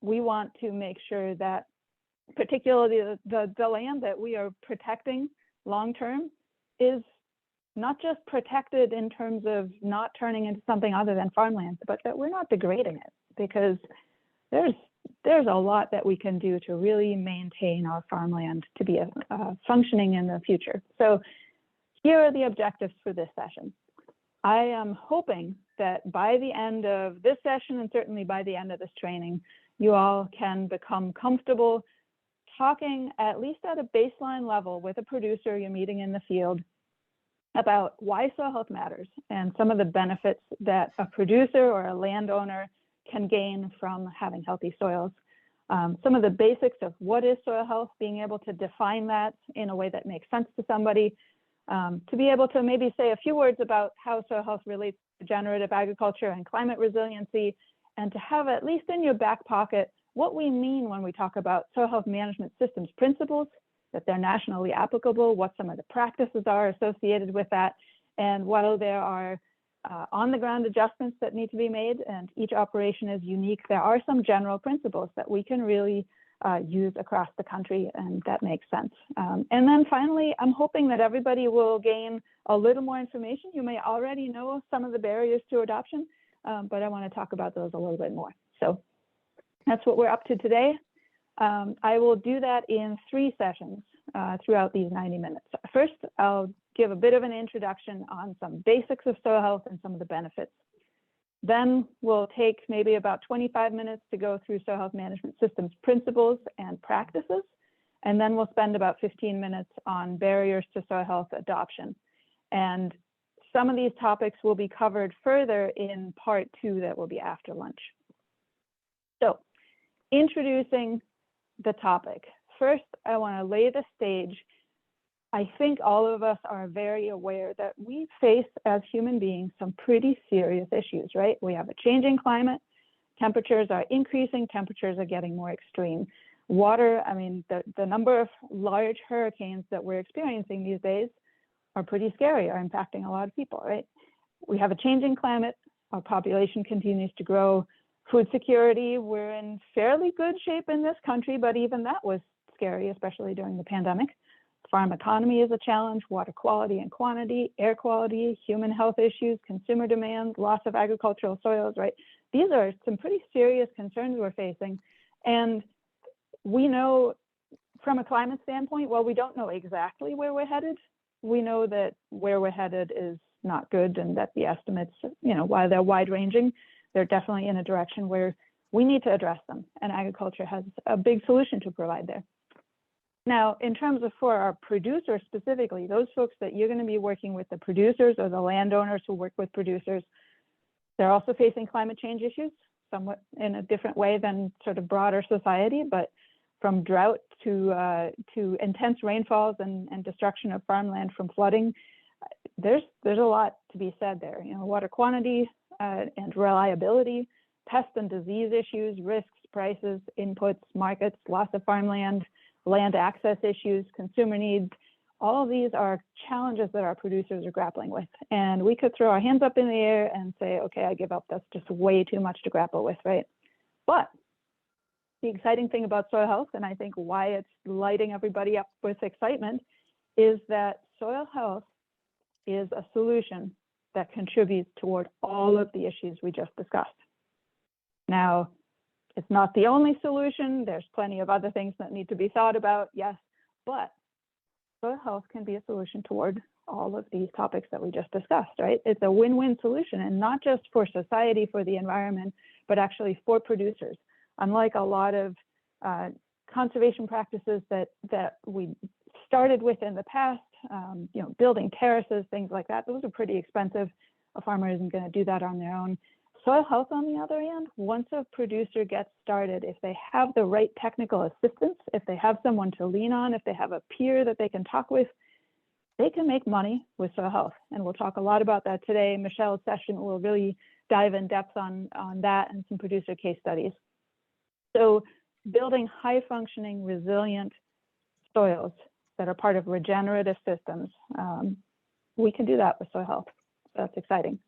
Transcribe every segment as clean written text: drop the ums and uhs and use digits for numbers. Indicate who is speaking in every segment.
Speaker 1: we want to make sure that particularly the land that we are protecting long-term is not just protected in terms of not turning into something other than farmland, but that we're not degrading it, because there's a lot that we can do to really maintain our farmland to be functioning in the future. So here are the objectives for this session. I am hoping that by the end of this session, and certainly by the end of this training, you all can become comfortable talking, at least at a baseline level, with a producer you're meeting in the field about why soil health matters and some of the benefits that a producer or a landowner can gain from having healthy soils. Some of the basics of what is soil health, being able to define that in a way that makes sense to somebody, to be able to maybe say a few words about how soil health relates to regenerative agriculture and climate resiliency, and to have at least in your back pocket what we mean when we talk about soil health management systems principles, that they're nationally applicable, what some of the practices are associated with that, and while there are on-the-ground adjustments that need to be made, and each operation is unique, there are some general principles that we can really use across the country, and that makes sense. And then finally, I'm hoping that everybody will gain a little more information. You may already know some of the barriers to adoption, but I want to talk about those a little bit more. So that's what we're up to today. I will do that in 3 sessions throughout these 90 minutes. First, I'll give a bit of an introduction on some basics of soil health and some of the benefits. Then we'll take maybe about 25 minutes to go through soil health management systems principles and practices. And then we'll spend about 15 minutes on barriers to soil health adoption. And some of these topics will be covered further in part 2 that will be after lunch. So, introducing the topic. First, I want to lay the stage. I think all of us are very aware that we face as human beings some pretty serious issues, right? We have a changing climate, temperatures are increasing, temperatures are getting more extreme. Water, I mean, the number of large hurricanes that we're experiencing these days are pretty scary, are impacting a lot of people, right? We have a changing climate, our population continues to grow. Food security, we're in fairly good shape in this country, but even that was scary, especially during the pandemic. Farm economy is a challenge, water quality and quantity, air quality, human health issues, consumer demand, loss of agricultural soils, right? These are some pretty serious concerns we're facing. And we know from a climate standpoint, while we don't know exactly where we're headed, we know that where we're headed is not good, and that the estimates, you know, while they're wide ranging, they're definitely in a direction where we need to address them, and agriculture has a big solution to provide there. Now, in terms of for our producers specifically, those folks that you're going to be working with, the producers or the landowners who work with producers, they're also facing climate change issues, somewhat in a different way than sort of broader society, but from drought to intense rainfalls and destruction of farmland from flooding, there's a lot to be said there. You know, water quantity and reliability, pest and disease issues, risks, prices, inputs, markets, loss of farmland, land access issues, consumer needs. All of these are challenges that our producers are grappling with. And we could throw our hands up in the air and say, okay, I give up. That's just way too much to grapple with, right? But the exciting thing about soil health, and I think why it's lighting everybody up with excitement, is that soil health is a solution that contributes toward all of the issues we just discussed. Now, it's not the only solution. There's plenty of other things that need to be thought about, yes, but soil health can be a solution toward all of these topics that we just discussed, right? It's a win-win solution, and not just for society, for the environment, but actually for producers. Unlike a lot of conservation practices that we started with in the past, you know, building terraces, things like that, those are pretty expensive. A farmer isn't going to do that on their own. Soil health, on the other hand, once a producer gets started, if they have the right technical assistance, if they have someone to lean on, if they have a peer that they can talk with, they can make money with soil health. And we'll talk a lot about that today. Michelle's session will really dive in depth on that and some producer case studies. So building high-functioning, resilient soils that are part of regenerative systems, we can do that with soil health. So that's exciting.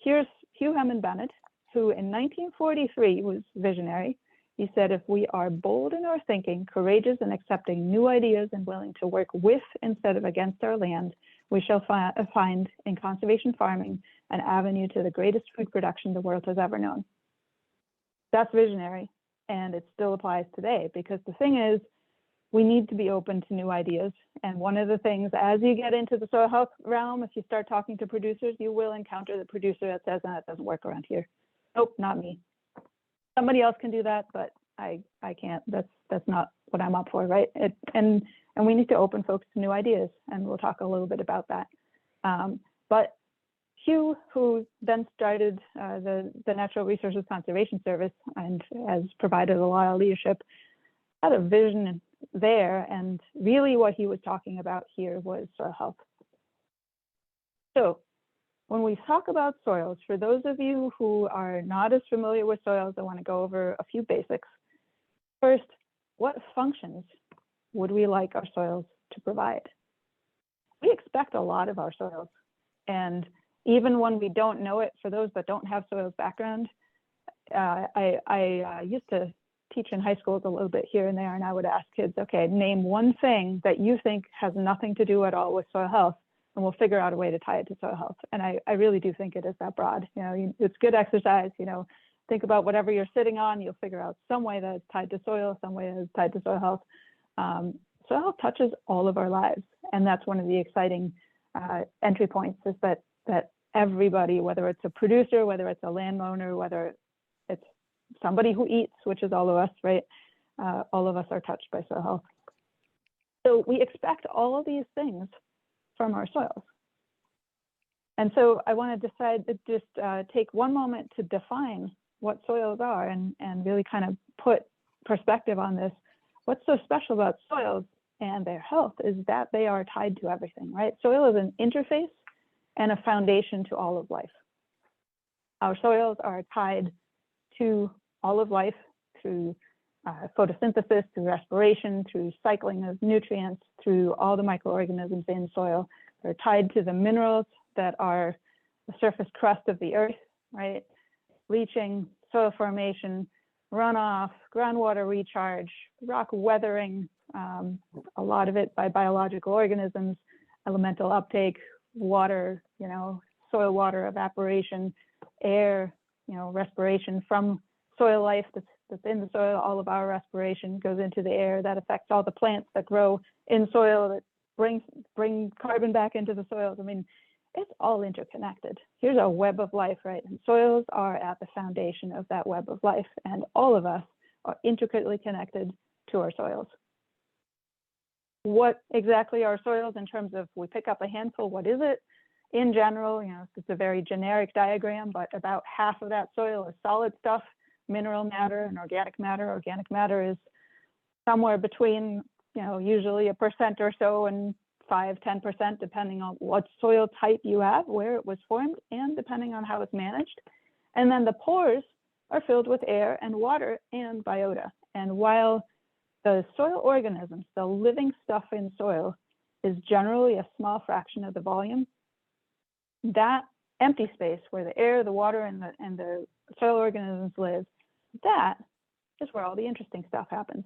Speaker 1: Here's Hugh Hammond Bennett, who in 1943 was visionary. He said, if we are bold in our thinking, courageous in accepting new ideas, and willing to work with instead of against our land, we shall find in conservation farming an avenue to the greatest food production the world has ever known. That's visionary, and it still applies today, because the thing is, we need to be open to new ideas. And one of the things, as you get into the soil health realm, if you start talking to producers, you will encounter the producer that says, "That doesn't work around here. Nope, not me. Somebody else can do that, but I can't. That's not what I'm up for," right? And we need to open folks to new ideas, and we'll talk a little bit about that. But Hugh, who then started the Natural Resources Conservation Service and has provided a lot of leadership, had a vision there, and really what he was talking about here was soil health. So when we talk about soils, for those of you who are not as familiar with soils, I want to go over a few basics. First, what functions would we like our soils to provide? We expect a lot of our soils, and even when we don't know it, for those that don't have soils background, I used to teach in high schools a little bit here and there, and I would ask kids, okay, name one thing that you think has nothing to do at all with soil health, and we'll figure out a way to tie it to soil health. And I really do think it is that broad. It's good exercise. Think about whatever you're sitting on, you'll figure out some way that it's tied to soil, some way that it's tied to soil health. Soil health touches all of our lives, and that's one of the exciting entry points, is that everybody, whether it's a producer, whether it's a landowner, whether it's somebody who eats, which is all of us, right? All of us are touched by soil health. So we expect all of these things from our soils. And so I want to decide to just take one moment to define what soils are and really kind of put perspective on this. What's so special about soils and their health is that they are tied to everything, right? Soil is an interface and a foundation to all of life. Our soils are tied to all of life through photosynthesis, through respiration, through cycling of nutrients, through all the microorganisms in soil. They're tied to the minerals that are the surface crust of the earth, right? Leaching, soil formation, runoff, groundwater recharge, rock weathering, a lot of it by biological organisms, elemental uptake, water, soil water evaporation, air, respiration from soil life that's in the soil. All of our respiration goes into the air that affects all the plants that grow in soil, that bring carbon back into the soils. I mean, it's all interconnected. Here's a web of life, right? And soils are at the foundation of that web of life, and all of us are intricately connected to our soils. What exactly are soils in terms of, we pick up a handful, what is it? In general, it's a very generic diagram, but about half of that soil is solid stuff, mineral matter and organic matter. Organic matter is somewhere between, usually 1% or so and 5–10%, depending on what soil type you have, where it was formed, and depending on how it's managed. And then the pores are filled with air and water and biota. And while the soil organisms, the living stuff in soil, is generally a small fraction of the volume, that empty space where the air, the water, and the soil organisms live, that is where all the interesting stuff happens.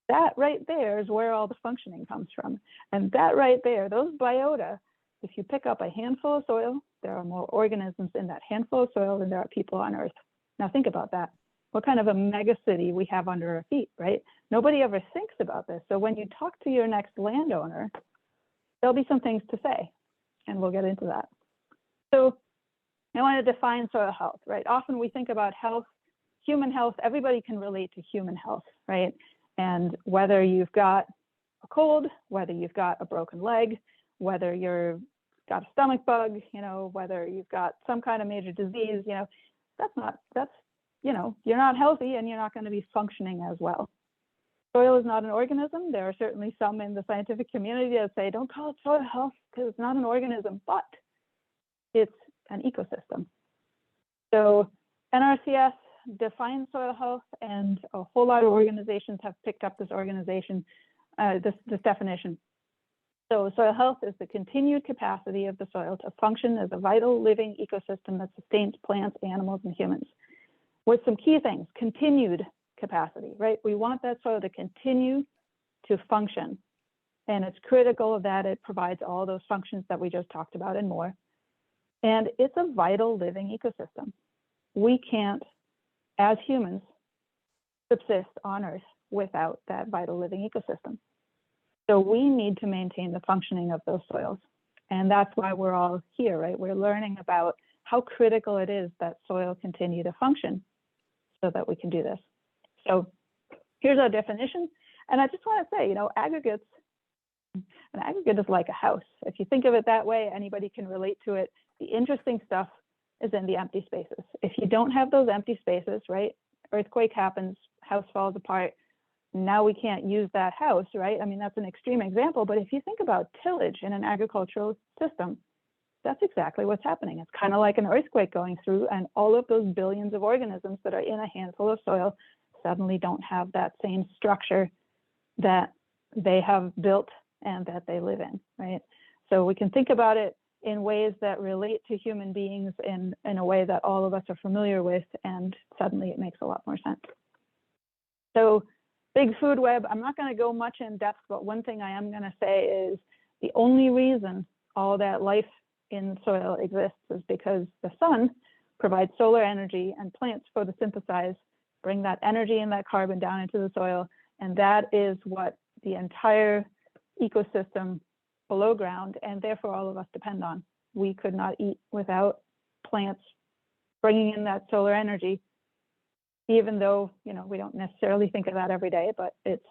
Speaker 1: That right there is where all the functioning comes from. And that right there, those biota, if you pick up a handful of soil, there are more organisms in that handful of soil than there are people on Earth. Now think about that. What kind of a mega city we have under our feet, right? Nobody ever thinks about this. So when you talk to your next landowner, there'll be some things to say, and we'll get into that. So I want to define soil health, right? Often we think about health, human health, everybody can relate to human health, right? And whether you've got a cold, whether you've got a broken leg, whether you've got a stomach bug, whether you've got some kind of major disease, you're not healthy and you're not going to be functioning as well. Soil is not an organism. There are certainly some in the scientific community that say, don't call it soil health because it's not an organism, but it's an ecosystem. So NRCS defines soil health, and a whole lot of organizations have picked up this this definition. So soil health is the continued capacity of the soil to function as a vital living ecosystem that sustains plants, animals, and humans. With some key things: continued, capacity, right? We want that soil to continue to function. And it's critical that it provides all those functions that we just talked about and more. And it's a vital living ecosystem. We can't, as humans, subsist on Earth without that vital living ecosystem. So we need to maintain the functioning of those soils. And that's why we're all here, right? We're learning about how critical it is that soil continue to function so that we can do this. So here's our definition. And I just want to say, aggregates, an aggregate is like a house. If you think of it that way, anybody can relate to it. The interesting stuff is in the empty spaces. If you don't have those empty spaces, right? Earthquake happens, house falls apart. Now we can't use that house, right? I mean, that's an extreme example, but if you think about tillage in an agricultural system, that's exactly what's happening. It's kind of like an earthquake going through, and all of those billions of organisms that are in a handful of soil suddenly don't have that same structure that they have built and that they live in, right? So we can think about it in ways that relate to human beings in a way that all of us are familiar with, and suddenly it makes a lot more sense. So big food web, I'm not going to go much in depth, but one thing I am going to say is the only reason all that life in soil exists is because the sun provides solar energy and plants photosynthesize, bring that energy and that carbon down into the soil, and that is what the entire ecosystem below ground, and therefore all of us, depend on. We could not eat without plants bringing in that solar energy, even though we don't necessarily think of that every day, but it's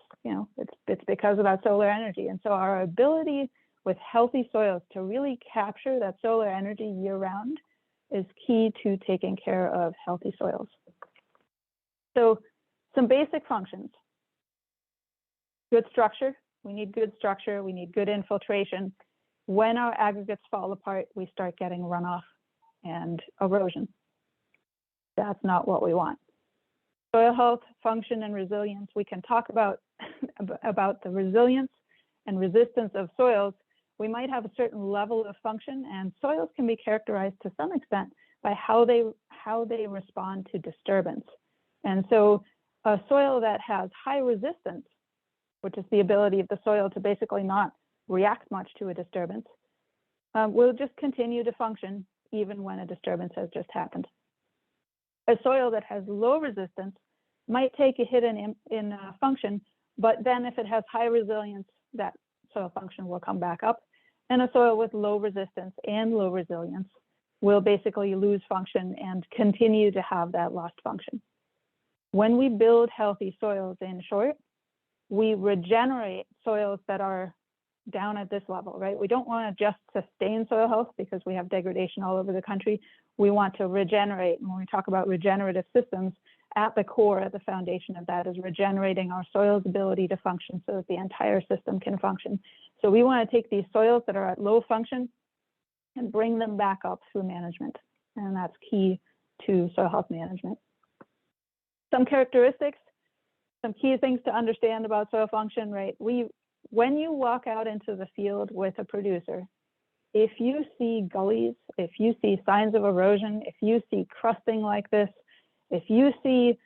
Speaker 1: because of that solar energy. And so our ability with healthy soils to really capture that solar energy year round is key to taking care of healthy soils. So some basic functions. Good structure. We need good structure. We need good infiltration. When our aggregates fall apart, we start getting runoff and erosion. That's not what we want. Soil health, function, and resilience. We can talk about the resilience and resistance of soils. We might have a certain level of function, and soils can be characterized to some extent by how they respond to disturbance. And so a soil that has high resistance, which is the ability of the soil to basically not react much to a disturbance, will just continue to function even when a disturbance has just happened. A soil that has low resistance might take a hit in function, but then if it has high resilience, that soil function will come back up. And a soil with low resistance and low resilience will basically lose function and continue to have that lost function. When we build healthy soils, in short, we regenerate soils that are down at this level, right? We don't want to just sustain soil health because we have degradation all over the country. We want to regenerate. And when we talk about regenerative systems, at the core, at the foundation of that is regenerating our soil's ability to function so that the entire system can function. So we want to take these soils that are at low function and bring them back up through management. And that's key to soil health management. Some characteristics, some key things to understand about soil function, right? When you walk out into the field with a producer, if you see gullies, if you see signs of erosion, if you see crusting like this, if you see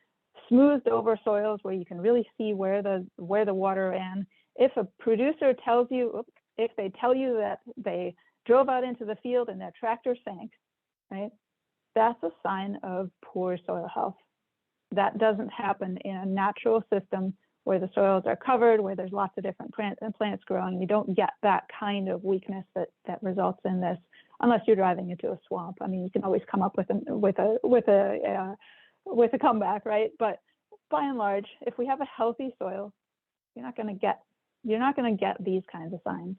Speaker 1: smoothed over soils where you can really see where the water ran, if a producer tells you, if they tell you that they drove out into the field and their tractor sank, right? That's a sign of poor soil health. That doesn't happen in a natural system where the soils are covered, where there's lots of different plants growing. You don't get that kind of weakness that results in this unless you're driving into a swamp. I mean, you can always come up with a comeback, right? But by and large, if we have a healthy soil, you're not going to get these kinds of signs.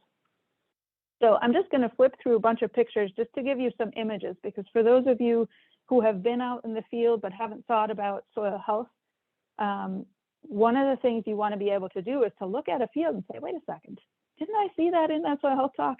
Speaker 1: So I'm just going to flip through a bunch of pictures just to give you some images, because for those of you who have been out in the field but haven't thought about soil health, one of the things you want to be able to do is to look at a field and say, wait a second, didn't I see that in that soil health talk?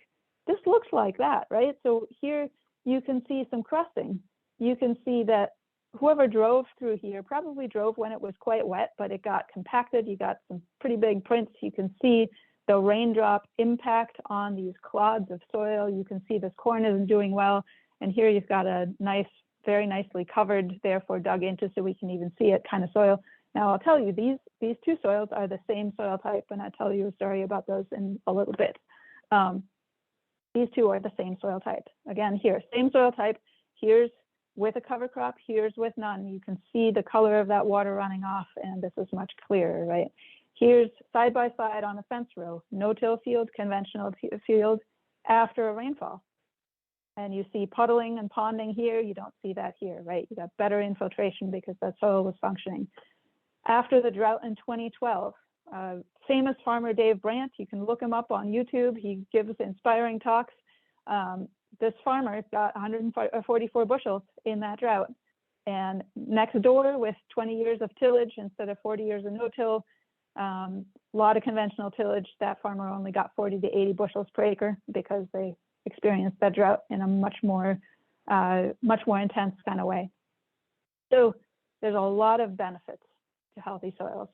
Speaker 1: This looks like that, right? So here you can see some crusting. You can see that whoever drove through here probably drove when it was quite wet, but it got compacted. You got some pretty big prints. You can see the raindrop impact on these clods of soil. You can see this corn isn't doing well. And here you've got a nice, very nicely covered, therefore dug into so we can even see it kind of soil. Now I'll tell you, these two soils are the same soil type, and I'll tell you a story about those in a little bit. These two are the same soil type. Again, here, same soil type. Here's with a cover crop, here's with none. You can see the color of that water running off, and this is much clearer, right? Here's side by side on a fence row, no-till field, conventional field after a rainfall. And you see puddling and ponding here. You don't see that here, right? You got better infiltration because that soil was functioning. After the drought in 2012, famous farmer Dave Brandt, you can look him up on YouTube. He gives inspiring talks. This farmer got 144 bushels in that drought. And next door, with 20 years of tillage instead of 40 years of no-till, a lot of conventional tillage, that farmer only got 40 to 80 bushels per acre because they experienced that drought in a much more intense kind of way. So there's a lot of benefits to healthy soils,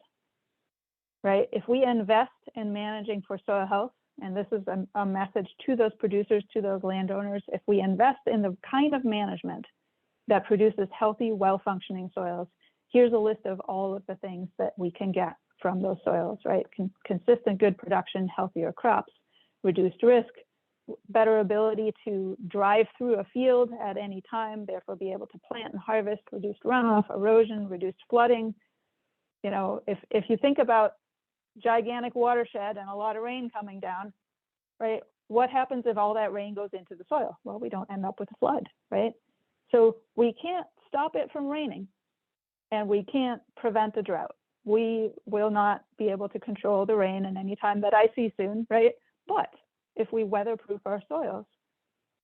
Speaker 1: right? If we invest in managing for soil health, and this is a message to those producers, to those landowners, if we invest in the kind of management that produces healthy, well-functioning soils, here's a list of all of the things that we can get from those soils, right? Consistent good production, healthier crops, reduced risk, better ability to drive through a field at any time, therefore be able to plant and harvest, reduced runoff, erosion, reduced flooding. You know, if you think about gigantic watershed and a lot of rain coming down, right? What happens if all that rain goes into the soil? Well, we don't end up with a flood, right? So we can't stop it from raining, and we can't prevent a drought. We will not be able to control the rain in any time that I see soon, right? But if we weatherproof our soils,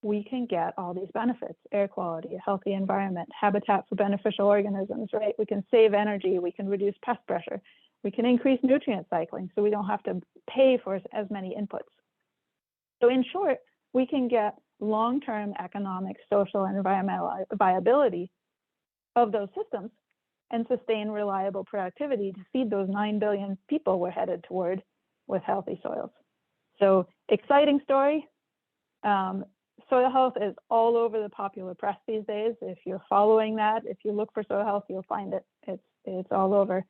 Speaker 1: we can get all these benefits: air quality, a healthy environment, habitat for beneficial organisms, right? We can save energy, we can reduce pest pressure, we can increase nutrient cycling so we don't have to pay for as many inputs. So in short, we can get long-term economic, social, and environmental viability of those systems and sustain reliable productivity to feed those 9 billion people we're headed toward with healthy soils. So exciting story. Soil health is all over the popular press these days. If you're following that, if you look for soil health, you'll find it. It's all over.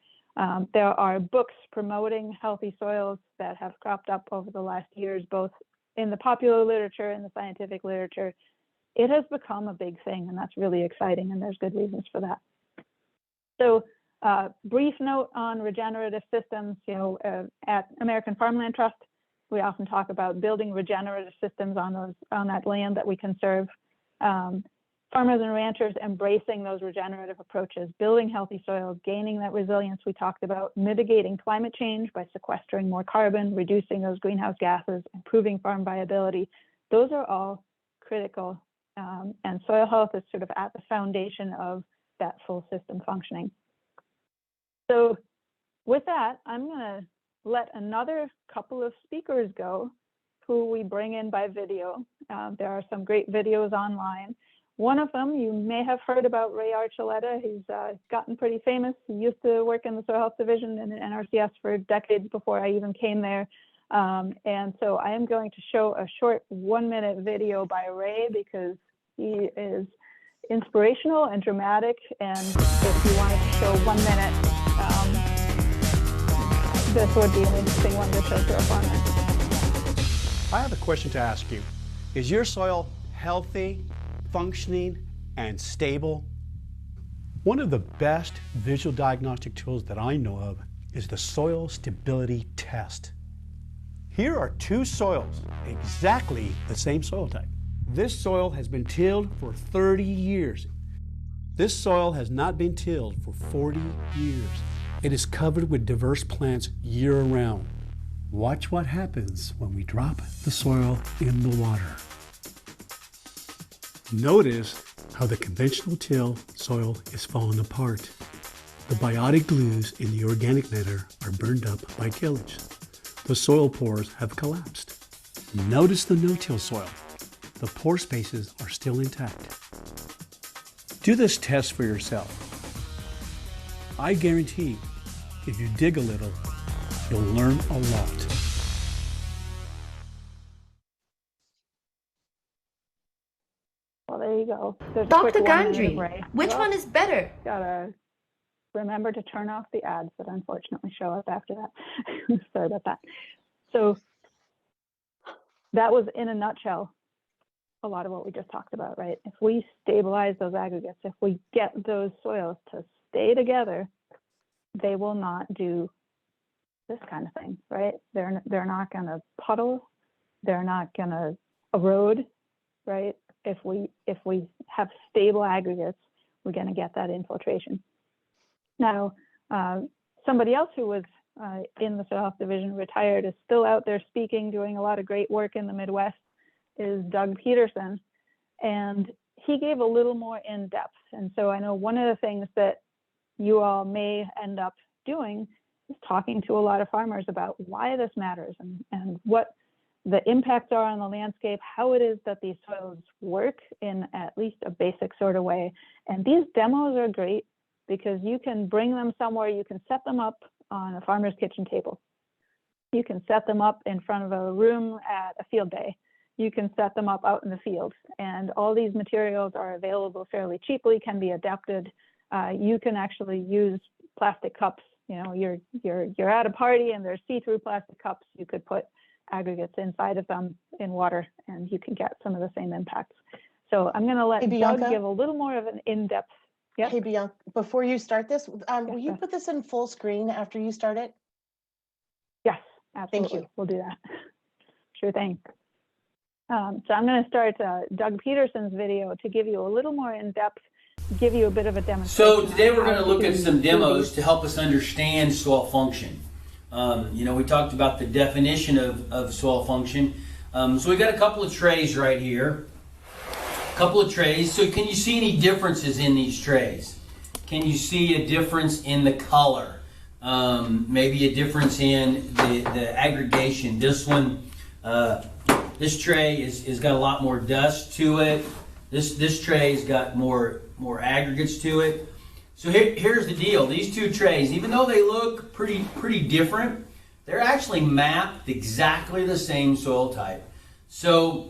Speaker 1: There are books promoting healthy soils that have cropped up over the last years, both in the popular literature and the scientific literature. It has become a big thing, and that's really exciting, and there's good reasons for that. So brief note on regenerative systems. You know, at American Farmland Trust, we often talk about building regenerative systems on that land that we conserve. Farmers and ranchers embracing those regenerative approaches, building healthy soils, gaining that resilience we talked about, mitigating climate change by sequestering more carbon, reducing those greenhouse gases, improving farm viability. Those are all critical, and soil health is sort of at the foundation of that full system functioning. So with that, I'm going to let another couple of speakers go who we bring in by video. There are some great videos online. One of them, you may have heard about Ray Archuleta. He's gotten pretty famous. He used to work in the Soil Health Division in NRCS for decades before I even came there. And so I am going to show a short 1-minute video by Ray because he is inspirational and dramatic. And if you wanted to show 1 minute, this would be an interesting one to show to a farmer.
Speaker 2: I have a question to ask you. Is your soil healthy, functioning, and stable? One of the best visual diagnostic tools that I know of is the Soil Stability Test. Here are two soils, exactly the same soil type. This soil has been tilled for 30 years. This soil has not been tilled for 40 years. It is covered with diverse plants year-round. Watch what happens when we drop the soil in the water. Notice how the conventional till soil is falling apart. The biotic glues in the organic matter are burned up by tillage. The soil pores have collapsed. Notice the no-till soil. The pore spaces are still intact. Do this test for yourself. I guarantee if you dig a little, you'll learn a lot.
Speaker 1: Well, there you go. There's
Speaker 3: Dr. Gandry, which one is better?
Speaker 1: Got a remember to turn off the ads that unfortunately show up after that. Sorry about that. So that was, in a nutshell, a lot of what we just talked about, right? If we stabilize those aggregates, if we get those soils to stay together, they will not do this kind of thing, right? They're not going to puddle, they're not going to erode, right? If we have stable aggregates, we're going to get that infiltration. Now, somebody else who was in the Soil Health Division, retired, is still out there speaking, doing a lot of great work in the Midwest, is Doug Peterson. And he gave a little more in depth. And so I know one of the things that you all may end up doing is talking to a lot of farmers about why this matters and what the impacts are on the landscape, how it is that these soils work in at least a basic sort of way. And these demos are great because you can bring them somewhere, you can set them up on a farmer's kitchen table. You can set them up in front of a room at a field day. You can set them up out in the field. And all these materials are available fairly cheaply, can be adapted. You can actually use plastic cups. You know, you're at a party and there's see-through plastic cups. You could put aggregates inside of them in water and you can get some of the same impacts. So I'm going to let Doug give a little more of an in-depth. Yep.
Speaker 3: Hey, Bianca, before you start this, will you put this in full screen after you start it?
Speaker 1: Yes, absolutely.
Speaker 3: Thank you.
Speaker 1: We'll do that. Sure thing. So I'm going to start Doug Peterson's video to give you a little more in-depth, give you a bit of a demonstration.
Speaker 4: So today we're going to look at some demos to help us understand soil function. You know, we talked about the definition of soil function. So we got a couple of trays right here. So can you see any differences in these trays? Can you see a difference in the color? Maybe a difference in the aggregation. This one, this tray is got a lot more dust to it. This tray's got more aggregates to it. So here's the deal. These two trays, even though they look pretty different, they're actually mapped exactly the same soil type. So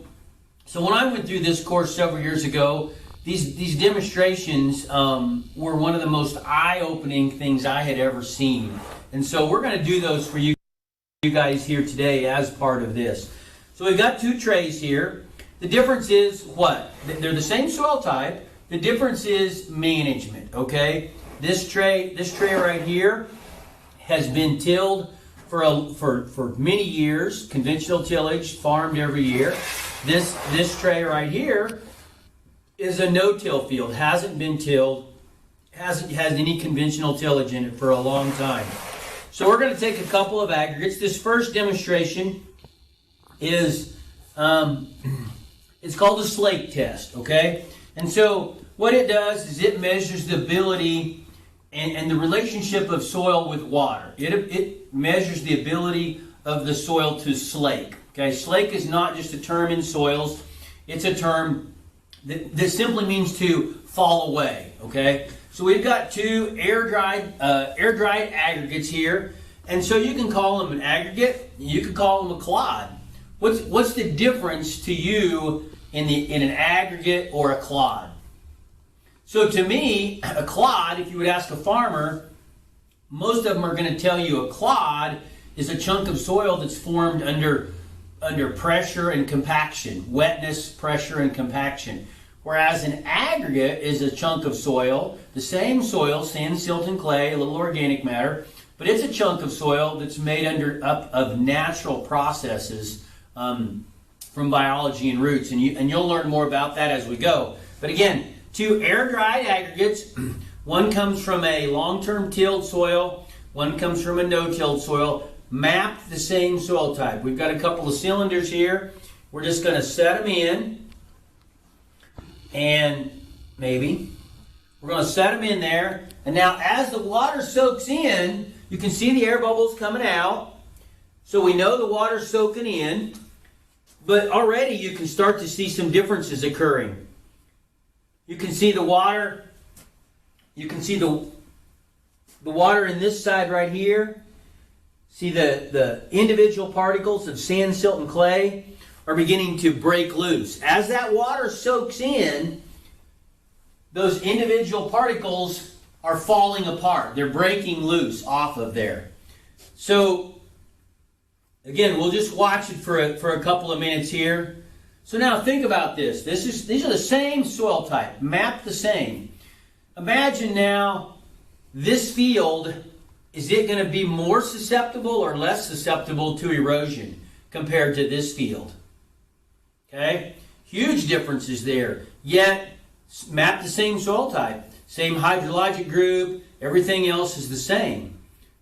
Speaker 4: when I went through this course several years ago, these demonstrations were one of the most eye-opening things I had ever seen. And so we're going to do those for you guys here today as part of this. So we've got two trays here. The difference is what? They're the same soil type. The difference is management, okay? This tray right here has been tilled for many years, conventional tillage, farmed every year. This tray right here is a no-till field, hasn't been tilled, hasn't had any conventional tillage in it for a long time. So we're going to take a couple of aggregates. This first demonstration is, it's called the Slate Test, okay? And so what it does is it measures the ability and the relationship of soil with water. It measures the ability of the soil to slake. Okay, slake is not just a term in soils. It's a term that simply means to fall away. Okay, so we've got two air-dried aggregates here, and so you can call them an aggregate. You could call them a clod. What's the difference to you in an aggregate or a clod? So to me, a clod, if you would ask a farmer, most of them are going to tell you a clod is a chunk of soil that's formed under pressure and compaction, wetness, pressure, and compaction. Whereas an aggregate is a chunk of soil, the same soil, sand, silt, and clay, a little organic matter, but it's a chunk of soil that's made up of natural processes from biology and roots, and you'll learn more about that as we go. But again, two air-dried aggregates. One comes from a long-term tilled soil, one comes from a no-tilled soil, mapped the same soil type. We've got a couple of cylinders here. We're just going to set them in, and maybe we're going to set them in there. And now as the water soaks in, you can see the air bubbles coming out. So we know the water's soaking in, but already you can start to see some differences occurring. You can see the water. You can see the water in this side right here. See the individual particles of sand, silt, and clay are beginning to break loose. As that water soaks in, those individual particles are falling apart. They're breaking loose off of there. So, again, we'll just watch it for a couple of minutes here. So now think about this. These are the same soil type, mapped the same. Imagine now this field, is it going to be more susceptible or less susceptible to erosion compared to this field? Okay? Huge differences there. Yet, map the same soil type, same hydrologic group, everything else is the same.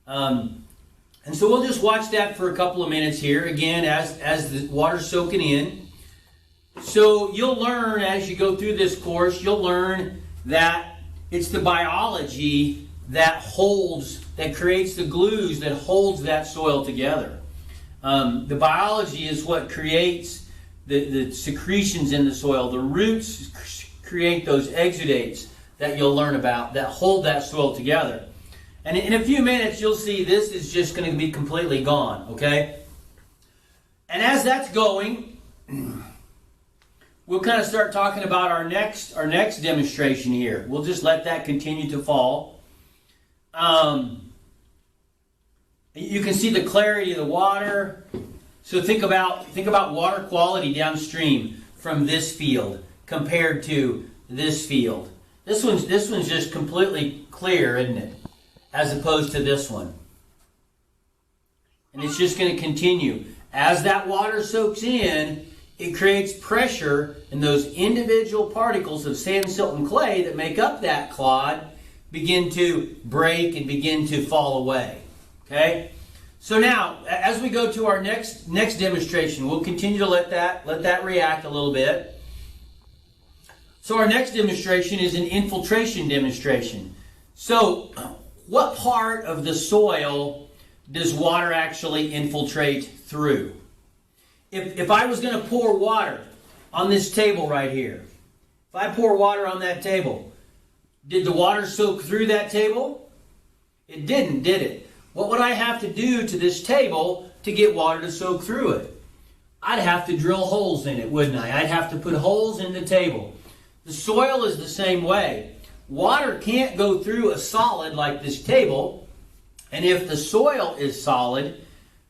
Speaker 4: And so we'll just watch that for a couple of minutes here, again, as the water's soaking in. So you'll learn, as you go through this course, you'll learn that it's the biology that creates the glues that holds that soil together. The biology is what creates the secretions in the soil. The roots create those exudates that you'll learn about that hold that soil together. And in a few minutes, you'll see this is just going to be completely gone, okay? And as that's going, we'll kind of start talking about our next demonstration here. We'll just let that continue to fall. You can see the clarity of the water. So think about water quality downstream from this field compared to this field. This one's just completely clear, isn't it? As opposed to this one. And it's just going to continue. As that water soaks in, it creates pressure, and those individual particles of sand, silt, and clay that make up that clod begin to break and begin to fall away. Okay? So now, as we go to our next demonstration, we'll continue to let that react a little bit. So our next demonstration is an infiltration demonstration. So, what part of the soil does water actually infiltrate through? If I was going to pour water on this table right here, if I pour water on that table, did the water soak through that table? It didn't, did it? What would I have to do to this table to get water to soak through it? I'd have to drill holes in it, wouldn't I? I'd have to put holes in the table. The soil is the same way. Water can't go through a solid like this table, and if the soil is solid,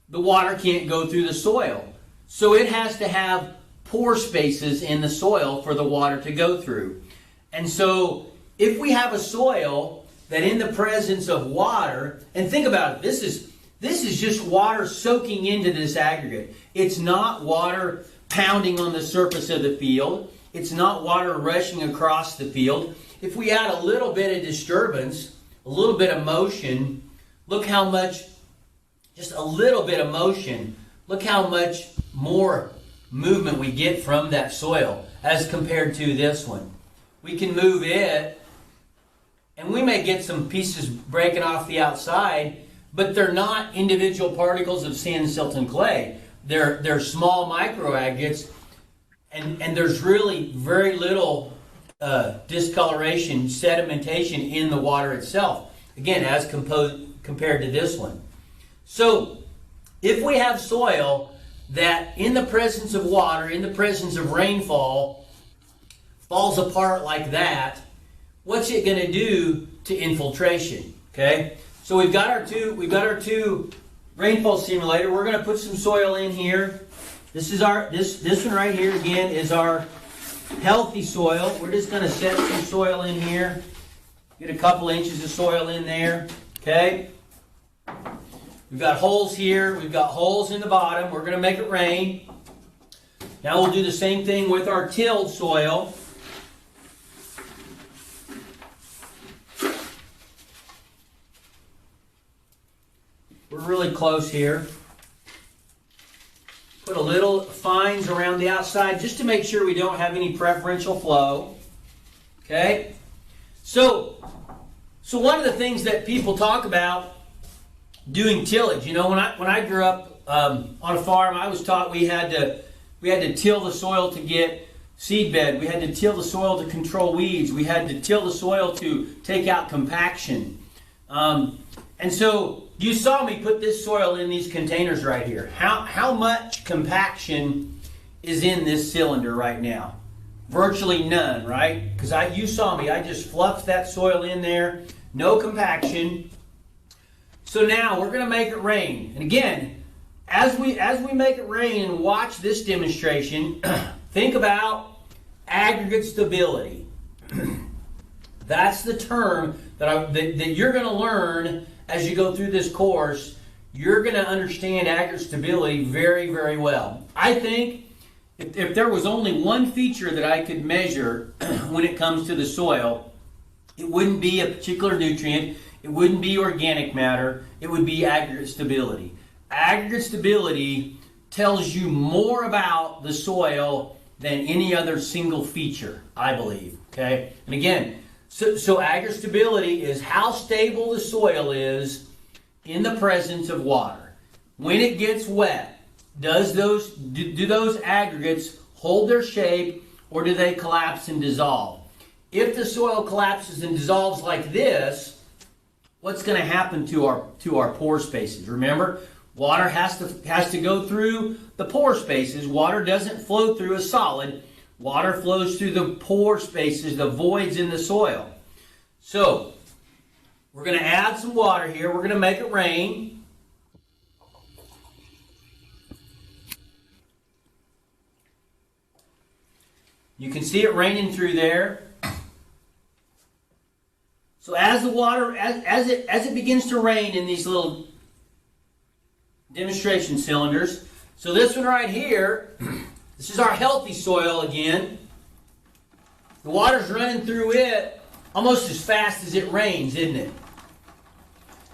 Speaker 4: the water can't go through the soil. So it has to have pore spaces in the soil for the water to go through. And so if we have a soil that in the presence of water, and think about it, this is just water soaking into this aggregate. It's not water pounding on the surface of the field. It's not water rushing across the field. If we add a little bit of disturbance, a little bit of motion, look how much, just a little bit of motion, look how much more movement we get from that soil as compared to this one. We can move it, and we may get some pieces breaking off the outside, but they're not individual particles of sand, silt, and clay. They're small microaggregates, and there's really very little discoloration, sedimentation in the water itself. Again, as compared to this one. So, if we have soil that in the presence of water, in the presence of rainfall, falls apart like that, what's it going to do to infiltration? Okay? So we've got our two rainfall simulator. We're going to put some soil in here. This is our this one right here again is our healthy soil. We're just going to set some soil in here. Get a couple inches of soil in there. Okay? We've got holes here. We've got holes in the bottom. We're going to make it rain. Now we'll do the same thing with our tilled soil. We're really close here. Put a little fines around the outside just to make sure we don't have any preferential flow. Okay? So one of the things that people talk about doing tillage, you know, when I grew up on a farm, I was taught we had to till the soil to get seed bed. We had to till the soil to control weeds. We had to till the soil to take out compaction. And so you saw me put this soil in these containers right here. How much compaction is in this cylinder right now? Virtually none, right? Because you saw me. I just fluffed that soil in there, no compaction. So now we're going to make it rain. And again, as we make it rain and watch this demonstration, think about aggregate stability. That's the term that you're going to learn as you go through this course. You're going to understand aggregate stability very, very well. I think if there was only one feature that I could measure when it comes to the soil, it wouldn't be a particular nutrient, it wouldn't be organic matter, it would be aggregate stability. Aggregate stability tells you more about the soil than any other single feature, I believe. Okay? And again, so aggregate stability is how stable the soil is in the presence of water. When it gets wet, do those aggregates hold their shape, or do they collapse and dissolve? If the soil collapses and dissolves like this, what's going to happen to our pore spaces? Remember, water has to go through the pore spaces. Water doesn't flow through a solid. Water flows through the pore spaces, the voids in the soil. So, we're going to add some water here. We're going to make it rain. You can see it raining through there. So as the water, as it begins to rain in these little demonstration cylinders, so this one right here, this is our healthy soil again. The water's running through it almost as fast as it rains, isn't it?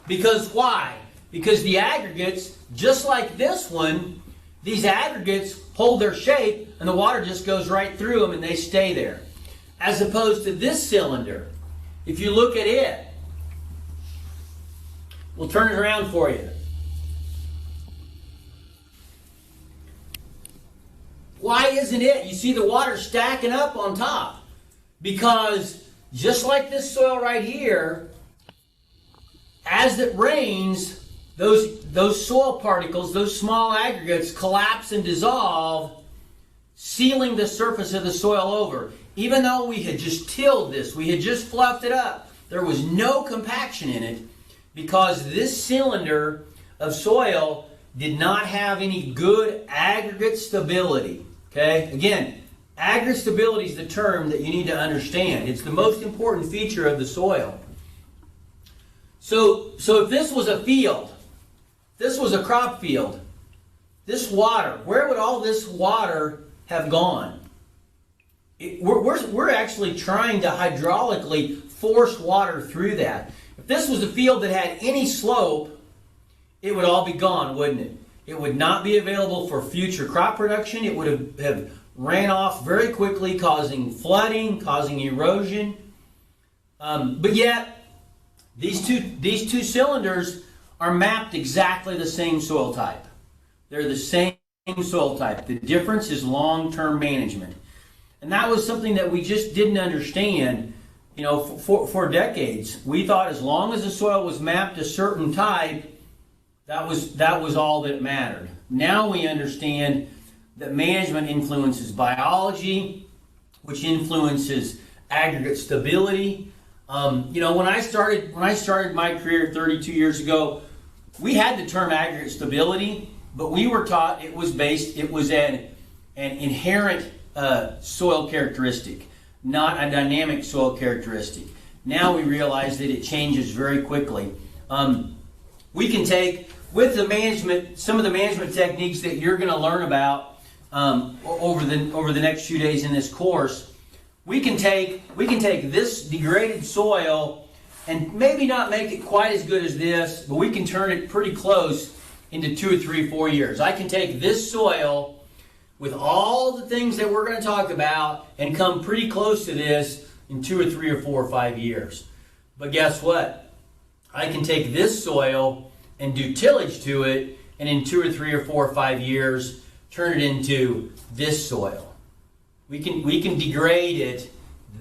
Speaker 4: Because why? Because the aggregates, just like this one, these aggregates hold their shape and the water just goes right through them and they stay there. As opposed to this cylinder, if you look at it, we'll turn it around for you. Why isn't it? You see the water stacking up on top. Because just like this soil right here, as it rains, those soil particles, those small aggregates collapse and dissolve, sealing the surface of the soil over. Even though we had just tilled this, we had just fluffed it up, there was no compaction in it because this cylinder of soil did not have any good aggregate stability. Okay? Again, aggregate stability is the term that you need to understand. It's the most important feature of the soil. So if this was a field, this was a crop field, this water, where would all this water have gone? We're actually trying to hydraulically force water through that. If this was a field that had any slope, it would all be gone, wouldn't it? It would not be available for future crop production. It would have ran off very quickly, causing flooding, causing erosion. But yet, these two cylinders are mapped exactly the same soil type. They're the same soil type. The difference is long-term management. And that was something that we just didn't understand, for decades. We thought as long as the soil was mapped a certain type, that was all that mattered. Now we understand that management influences biology, which influences aggregate stability. When I started my career 32 years ago, we had the term aggregate stability, but we were taught it was an inherent soil characteristic, not a dynamic soil characteristic. Now we realize that it changes very quickly. We can take, with the management, some of the management techniques that you're going to learn about over the next few days in this course. We can take this degraded soil and maybe not make it quite as good as this, but we can turn it pretty close into 2 or 3 or 4 years. I can take this soil with all the things that we're going to talk about and come pretty close to this in 2 or 3 or 4 or 5 years. But guess what? I can take this soil and do tillage to it, and in 2 or 3 or 4 or 5 years, turn it into this soil. We can degrade it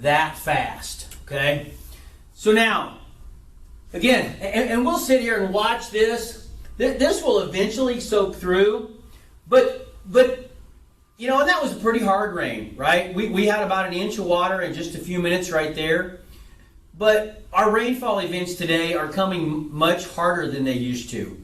Speaker 4: that fast, okay? So now, again, and we'll sit here and watch this. This will eventually soak through, but and that was a pretty hard rain, right? We had about an inch of water in just a few minutes right there. but our rainfall events today are coming much harder than they used to.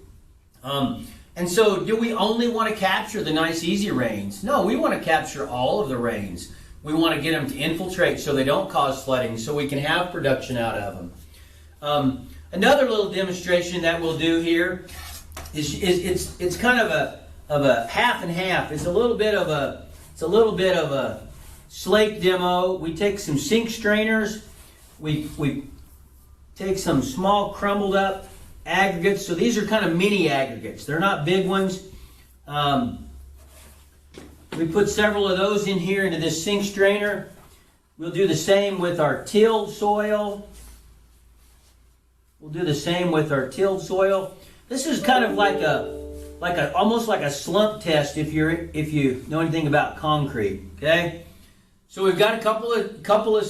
Speaker 4: And so do we only want to capture the nice easy rains? No, we want to capture all of the rains. We want to get them to infiltrate so they don't cause flooding, so we can have production out of them. Another little demonstration that we'll do here is it's kind of a half and half. It's a little bit of a slate demo. We take some sink strainers. We take some small crumbled up aggregates. So these are kind of mini aggregates. They're not big ones. We put several of those in here into this sink strainer. We'll do the same with our tilled soil. This is kind of like almost like a slump test if you know anything about concrete. Okay, so we've got a couple of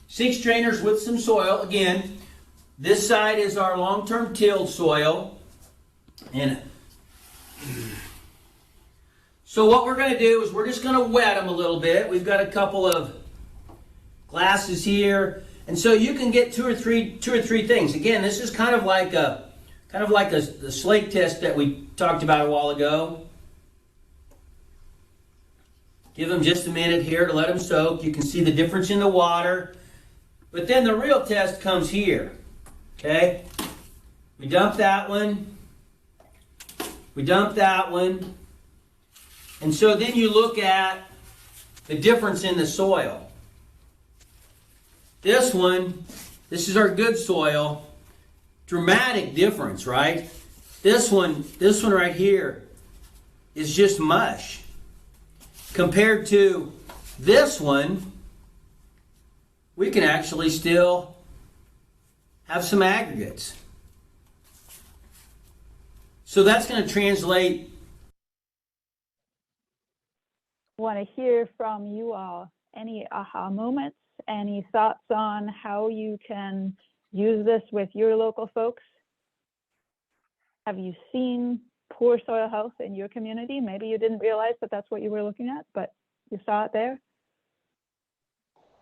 Speaker 4: sink strainers with some soil. Again, this side is our long-term tilled soil, and so what we're going to do is we're just going to wet them a little bit. We've got a couple of glasses here, and so you can get two or three things. Again, this is kind of like the slate test that we talked about a while ago. Give them just a minute here to let them soak. You can see the difference in the water, but then the real test comes here. Okay, we dump that one. And so then you look at the difference in the soil. This is our good soil. Dramatic difference, right? This one right here is just mush. Compared to this one, we can actually still have some aggregates. So that's going to translate.
Speaker 1: Want to hear from you all. Any aha moments, any thoughts on how you can use this with your local folks? Have you seen poor soil health in your community? Maybe you didn't realize that that's what you were looking at, but you saw it there.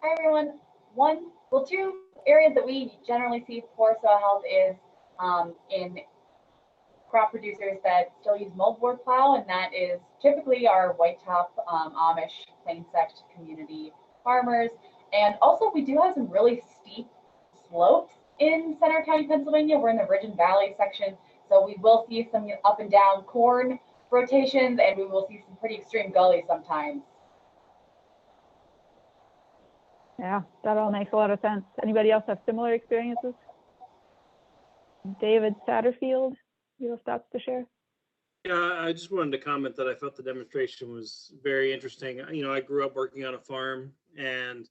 Speaker 5: Hi everyone. Two areas that we generally see poor soil health is in crop producers that still use moldboard plow, and that is typically our white top Amish plain sect community farmers. And also we do have some really steep slopes in Center County, Pennsylvania. We're in the Ridge and Valley section, so we will see some up and down corn rotations, and we will see some pretty extreme gullies sometimes.
Speaker 1: Yeah, that all makes a lot of sense. Anybody else have similar experiences? David Satterfield, you have thoughts to share?
Speaker 6: Yeah, I just wanted to comment that I felt the demonstration was very interesting. I grew up working on a farm, and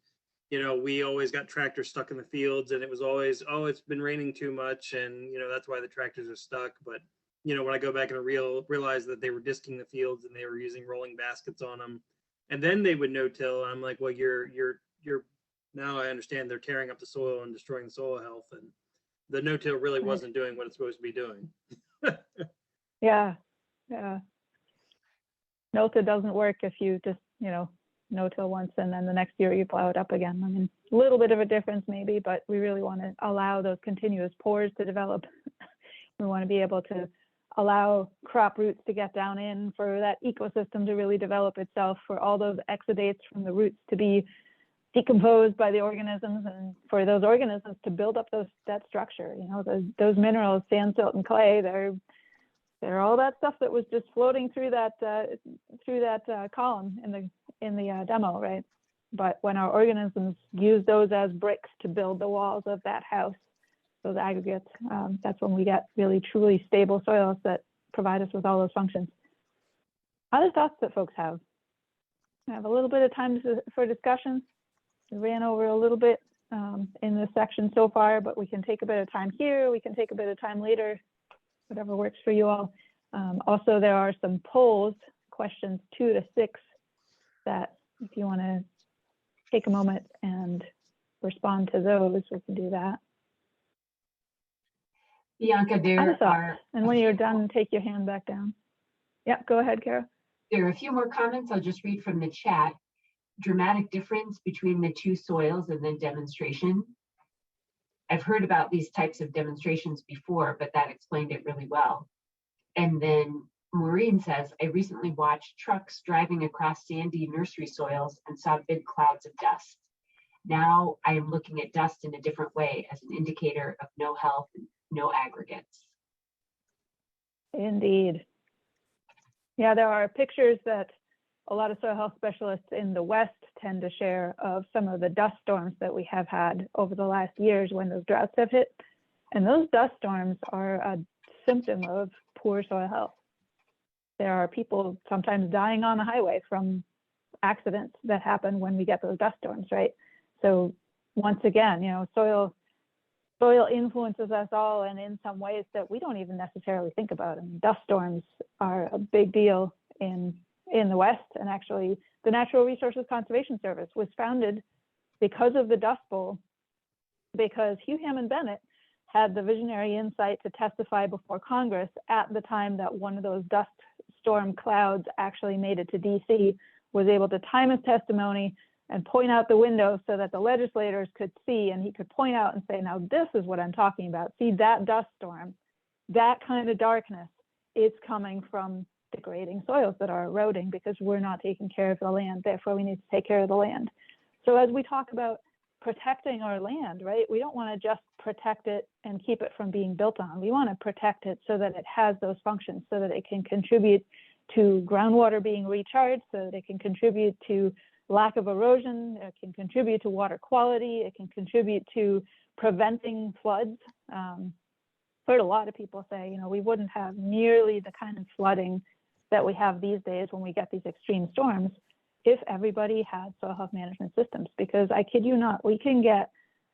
Speaker 6: we always got tractors stuck in the fields, and it was always, oh, it's been raining too much, and that's why the tractors are stuck. But when I go back and realize that they were disking the fields and they were using rolling baskets on them, and then they would no-till, and I'm like, well, you're now I understand they're tearing up the soil and destroying the soil health, and the no-till really wasn't doing what it's supposed to be doing.
Speaker 1: Yeah. No-till doesn't work if you just, no-till once and then the next year you plow it up again. I mean, a little bit of a difference maybe, but we really want to allow those continuous pores to develop. We want to be able to allow crop roots to get down in, for that ecosystem to really develop itself, for all those exudates from the roots to be decomposed by the organisms, and for those organisms to build up that structure. Those minerals, sand, silt, and clay, they're all that stuff that was just floating through that column in the demo, right? But when our organisms use those as bricks to build the walls of that house, those aggregates, that's when we get really truly stable soils that provide us with all those functions. Other thoughts that folks have? I have a little bit of time for discussion. We ran over a little bit in this section so far, but we can take a bit of time here. We can take a bit of time later, whatever works for you all. Also, there are some polls, questions 2 to 6, that if you want to take a moment and respond to those, we can do that.
Speaker 7: Bianca, there are,
Speaker 1: and when you're done, take your hand back down. Yeah, go ahead, Kara.
Speaker 7: There are a few more comments. I'll just read from the chat. Dramatic difference between the two soils in the demonstration. I've heard about these types of demonstrations before, but that explained it really well. And then Maureen says, I recently watched trucks driving across sandy nursery soils and saw big clouds of dust. Now I am looking at dust in a different way as an indicator of no health, no aggregates.
Speaker 1: Indeed. Yeah, there are pictures that a lot of soil health specialists in the West tend to share of some of the dust storms that we have had over the last years when those droughts have hit. And those dust storms are a symptom of poor soil health. There are people sometimes dying on the highway from accidents that happen when we get those dust storms, right? So once again, you know, soil influences us all, and in some ways that we don't even necessarily think about. And dust storms are a big deal in the West. And actually, the Natural Resources Conservation Service was founded because of the Dust Bowl, because Hugh Hammond Bennett had the visionary insight to testify before Congress at the time that one of those dust storm clouds actually made it to DC, was able to time his testimony and point out the window so that the legislators could see, and he could point out and say, now this is what I'm talking about. See that dust storm, that kind of darkness, it's coming from degrading soils that are eroding because we're not taking care of the land. Therefore, we need to take care of the land. So as we talk about protecting our land, right, we don't want to just protect it and keep it from being built on. We want to protect it so that it has those functions, so that it can contribute to groundwater being recharged, so that it can contribute to lack of erosion, it can contribute to water quality, it can contribute to preventing floods. Heard a lot of people say, you know, we wouldn't have nearly the kind of flooding that we have these days when we get these extreme storms if everybody had soil health management systems. Because I kid you not, we can get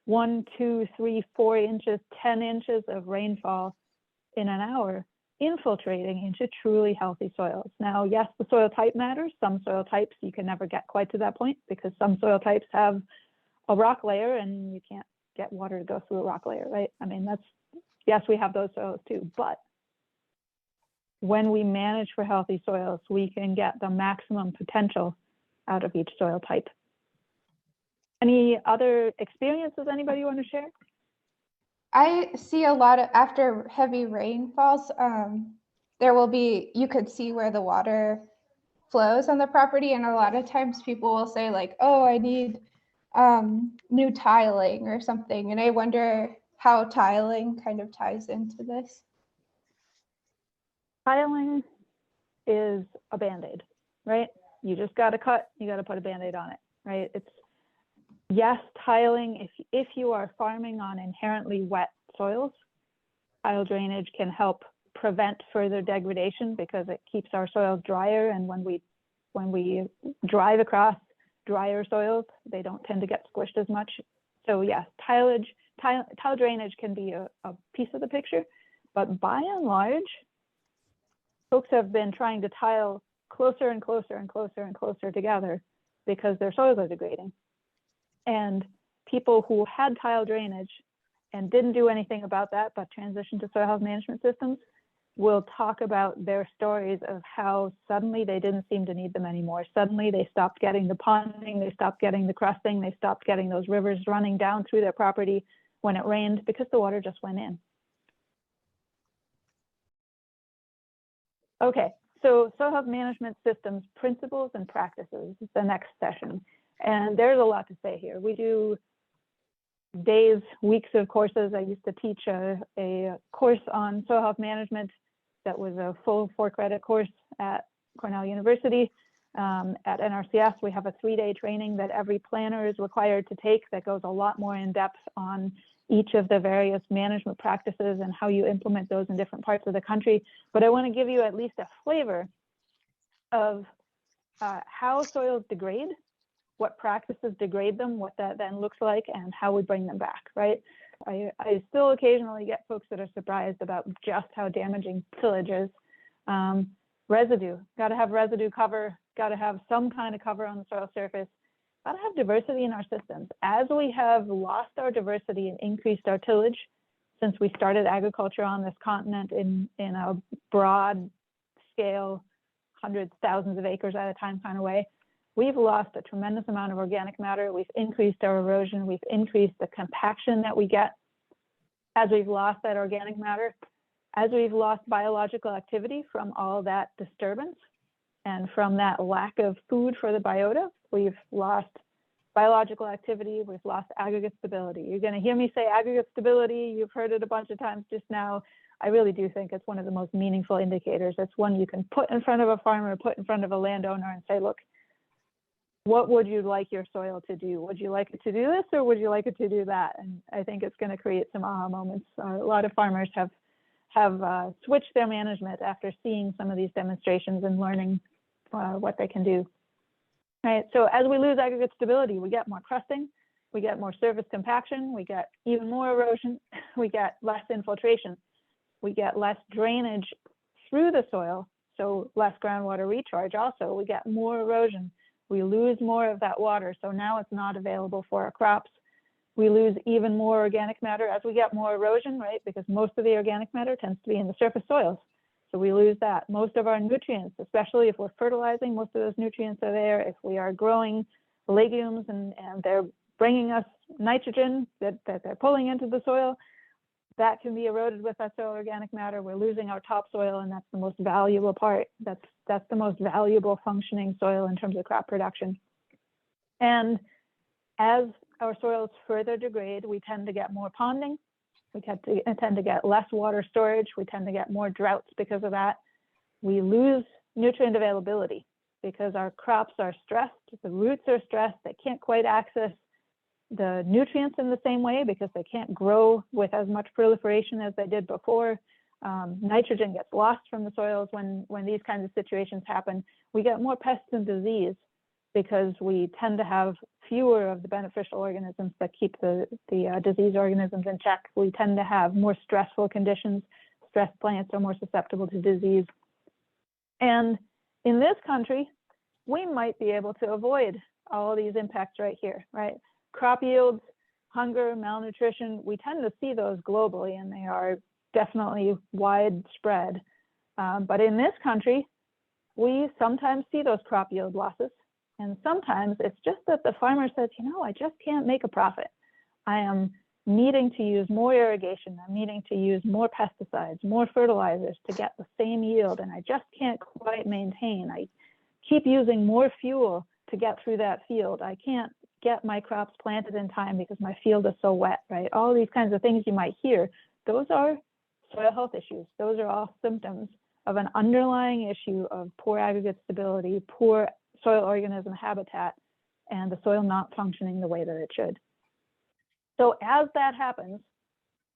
Speaker 1: 1, 2, 3, 4 inches, 10 inches of rainfall in an hour, infiltrating into truly healthy soils. Now, yes, the soil type matters. Some soil types you can never get quite to that point because some soil types have a rock layer and you can't get water to go through a rock layer, right? I mean, yes, we have those soils too, but when we manage for healthy soils, we can get the maximum potential out of each soil type. Any other experiences anybody want to share?
Speaker 8: I see a lot of, after heavy rain falls, there will be, you could see where the water flows on the property. And a lot of times people will say like, oh, I need new tiling or something. And I wonder how tiling kind of ties into this.
Speaker 1: Tiling is a Band-Aid, right? You just got to cut, you got to put a Band-Aid on it, right? It's, yes, tiling, if you are farming on inherently wet soils, tile drainage can help prevent further degradation because it keeps our soils drier. And when we drive across drier soils, they don't tend to get squished as much. So yes, tile drainage can be a piece of the picture, but by and large, folks have been trying to tile closer and closer and closer and closer together because their soils are degrading. And people who had tile drainage and didn't do anything about that, but transitioned to soil health management systems, will talk about their stories of how suddenly they didn't seem to need them anymore. Suddenly they stopped getting the ponding, they stopped getting the crusting, they stopped getting those rivers running down through their property when it rained because the water just went in. Okay, so soil health management systems principles and practices is the next session. And there's a lot to say here. We do days, weeks of courses. I used to teach a course on soil health management that was a full 4-credit course at Cornell University. At NRCS, we have a 3-day training that every planner is required to take that goes a lot more in depth on each of the various management practices and how you implement those in different parts of the country. But I want to give you at least a flavor of how soils degrade, what practices degrade them, what that then looks like, and how we bring them back, right? I still occasionally get folks that are surprised about just how damaging tillage is. Residue, got to have residue cover, got to have some kind of cover on the soil surface, got to have diversity in our systems. As we have lost our diversity and increased our tillage since we started agriculture on this continent in a broad scale, hundreds, thousands of acres at a time kind of way, we've lost a tremendous amount of organic matter. We've increased our erosion. We've increased the compaction that we get as we've lost that organic matter, as we've lost biological activity from all that disturbance and from that lack of food for the biota, we've lost biological activity, we've lost aggregate stability. You're going to hear me say aggregate stability. You've heard it a bunch of times just now. I really do think it's one of the most meaningful indicators. It's one you can put in front of a farmer, put in front of a landowner and say, look, what would you like your soil to do? Would you like it to do this or would you like it to do that? And I think it's going to create some aha moments. A lot of farmers have switched their management after seeing some of these demonstrations and learning what they can do. Right. So as we lose aggregate stability, we get more crusting, we get more surface compaction, we get even more erosion, we get less infiltration, we get less drainage through the soil, so less groundwater recharge also, we get more erosion, we lose more of that water, so now it's not available for our crops. We lose even more organic matter as we get more erosion, right? Because most of the organic matter tends to be in the surface soils. So we lose that. Most of our nutrients, especially if we're fertilizing, most of those nutrients are there. If we are growing legumes and they're bringing us nitrogen that they're pulling into the soil, that can be eroded with that soil organic matter. We're losing our topsoil, and that's the most valuable part. That's the most valuable functioning soil in terms of crop production. And as our soils further degrade, we tend to get more ponding. We tend to get less water storage. We tend to get more droughts because of that. We lose nutrient availability because our crops are stressed. The roots are stressed. They can't quite access the nutrients in the same way because they can't grow with as much proliferation as they did before. Nitrogen gets lost from the soils when these kinds of situations happen. We get more pests and disease because we tend to have fewer of the beneficial organisms that keep the disease organisms in check. We tend to have more stressful conditions. Stressed plants are more susceptible to disease. And in this country, we might be able to avoid all of these impacts right here, right? Crop yields, hunger, malnutrition, we tend to see those globally, and they are definitely widespread. But in this country, we sometimes see those crop yield losses. And sometimes it's just that the farmer says, you know, I just can't make a profit. I am needing to use more irrigation. I'm needing to use more pesticides, more fertilizers to get the same yield. And I just can't quite maintain. I keep using more fuel to get through that field. I can't get my crops planted in time because my field is so wet, right? All these kinds of things you might hear, those are soil health issues. Those are all symptoms of an underlying issue of poor aggregate stability, poor soil organism habitat, and the soil not functioning the way that it should. So as that happens,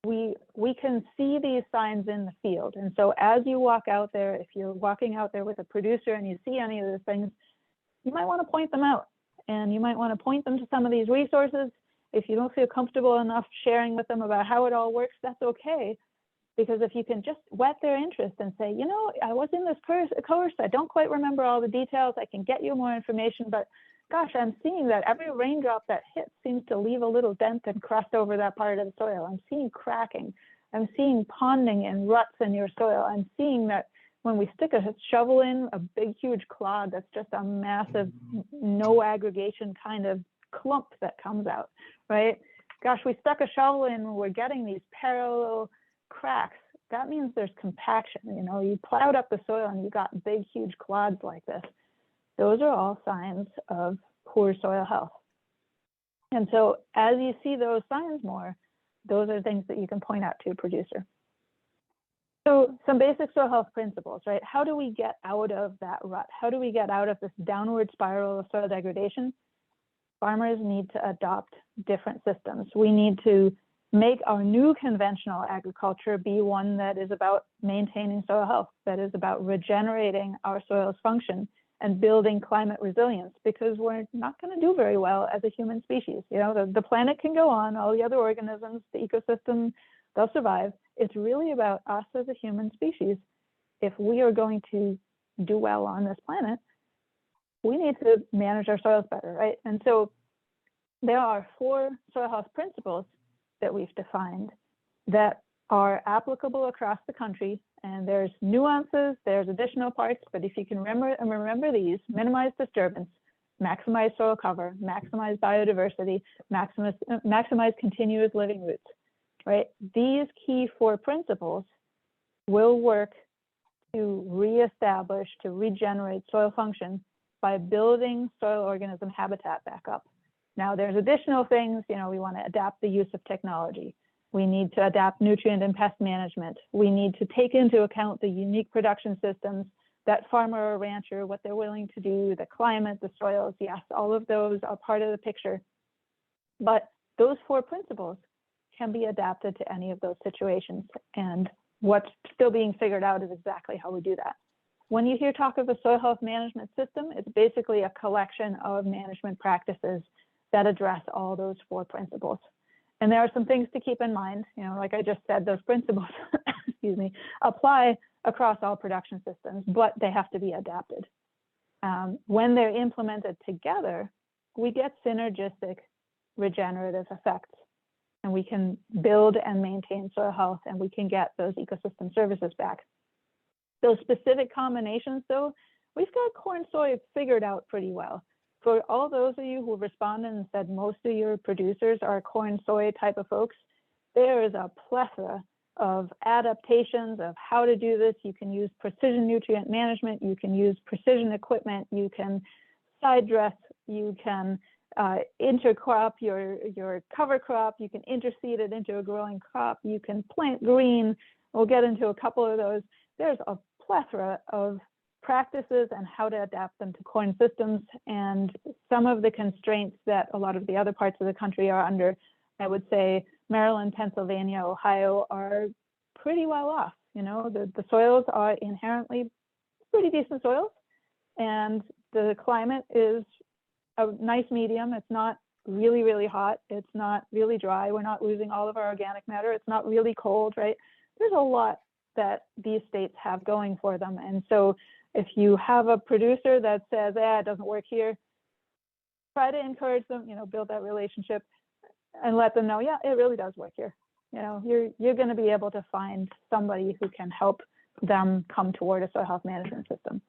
Speaker 1: we can see these signs in the field. And so as you walk out there, if you're walking out there with a producer and you see any of those things, you might want to point them out. And you might want to point them to some of these resources. If you don't feel comfortable enough sharing with them about how it all works, that's okay. Because if you can just whet their interest and say, you know, I was in this course, I don't quite remember all the details, I can get you more information, but gosh, I'm seeing that every raindrop that hits seems to leave a little dent and crust over that part of the soil. I'm seeing cracking. I'm seeing ponding and ruts in your soil. I'm seeing that when we stick a shovel in, a big, huge clod, that's just a massive, no aggregation kind of clump that comes out, right? Gosh, we stuck a shovel in, we're getting these parallel cracks. That means there's compaction. You know, you plowed up the soil and you got big, huge clods like this. Those are all signs of poor soil health. And so as you see those signs more, those are things that you can point out to a producer. So some basic soil health principles, right? How do we get out of that rut? How do we get out of this downward spiral of soil degradation? Farmers need to adopt different systems. We need to make our new conventional agriculture be one that is about maintaining soil health, that is about regenerating our soil's function and building climate resilience, because we're not going to do very well as a human species. You know, the planet can go on, all the other organisms, the ecosystem, they'll survive. It's really about us as a human species. If we are going to do well on this planet, we need to manage our soils better, right? And so there are 4 soil health principles that we've defined that are applicable across the country. And there's nuances, there's additional parts, but if you can remember these: minimize disturbance, maximize soil cover, maximize biodiversity, maximize continuous living roots. right? These key 4 principles will work to reestablish, to regenerate soil function by building soil organism habitat back up. Now, there's additional things, you know, we want to adapt the use of technology. We need to adapt nutrient and pest management. We need to take into account the unique production systems, that farmer or rancher, what they're willing to do, the climate, the soils. Yes, all of those are part of the picture. But those 4 principles can be adapted to any of those situations. And what's still being figured out is exactly how we do that. When you hear talk of a soil health management system, it's basically a collection of management practices that address all those 4 principles. And there are some things to keep in mind, you know, like I just said, those principles, excuse me, apply across all production systems, but they have to be adapted. When they're implemented together, we get synergistic regenerative effects, and we can build and maintain soil health, and we can get those ecosystem services back. Those specific combinations, though, we've got corn soy figured out pretty well. For all those of you who responded and said most of your producers are corn soy type of folks, there is a plethora of adaptations of how to do this. You can use precision nutrient management, you can use precision equipment, you can side dress, you can intercrop your cover crop, you can interseed it into a growing crop, you can plant green. We'll get into a couple of those. There's a plethora of practices and how to adapt them to corn systems, and some of the constraints that a lot of the other parts of the country are under, I would say Maryland, Pennsylvania, Ohio are pretty well off. You know, the soils are inherently pretty decent soils, and the climate is a nice medium. It's not really, really hot. It's not really dry. We're not losing all of our organic matter. It's not really cold, right? There's a lot that these states have going for them. And so if you have a producer that says, it doesn't work here, try to encourage them, you know, build that relationship and let them know, yeah, it really does work here. You know, you're going to be able to find somebody who can help them come toward a soil health management system.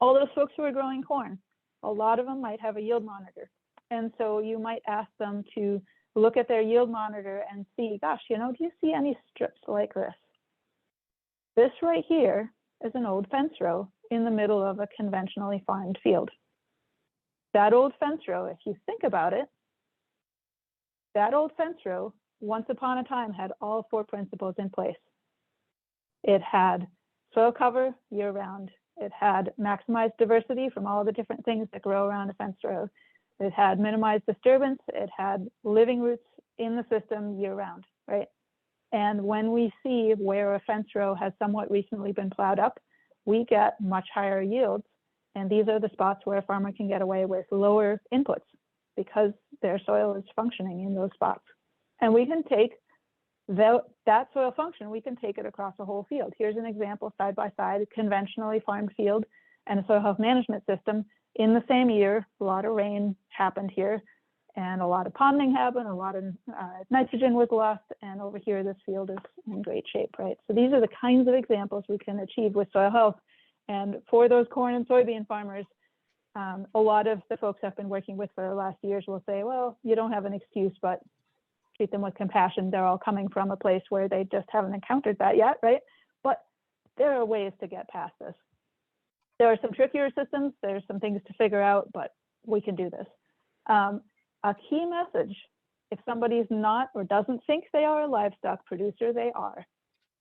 Speaker 1: All those folks who are growing corn, a lot of them might have a yield monitor. And so you might ask them to look at their yield monitor and see, gosh, you know, do you see any strips like this? This right here is an old fence row in the middle of a conventionally farmed field. That old fence row, if you think about it, that old fence row, once upon a time, had all 4 principles in place. It had soil cover year round. It had maximized diversity from all the different things that grow around a fence row. It had minimized disturbance. It had living roots in the system year round, right? And when we see where a fence row has somewhat recently been plowed up, we get much higher yields. And these are the spots where a farmer can get away with lower inputs because their soil is functioning in those spots. And we can take that soil function, we can take it across a whole field. Here's an example side by side, a conventionally farmed field and a soil health management system. In the same year, a lot of rain happened here and a lot of ponding happened, a lot of nitrogen was lost, and over here this field is in great shape, right? So these are the kinds of examples we can achieve with soil health. And for those corn and soybean farmers, a lot of the folks I've been working with for the last years will say, well, you don't have an excuse, but treat them with compassion. They're all coming from a place where they just haven't encountered that yet, right? But there are ways to get past this. There are some trickier systems. There's some things to figure out, but we can do this. A key message, if somebody's not or doesn't think they are a livestock producer, they are,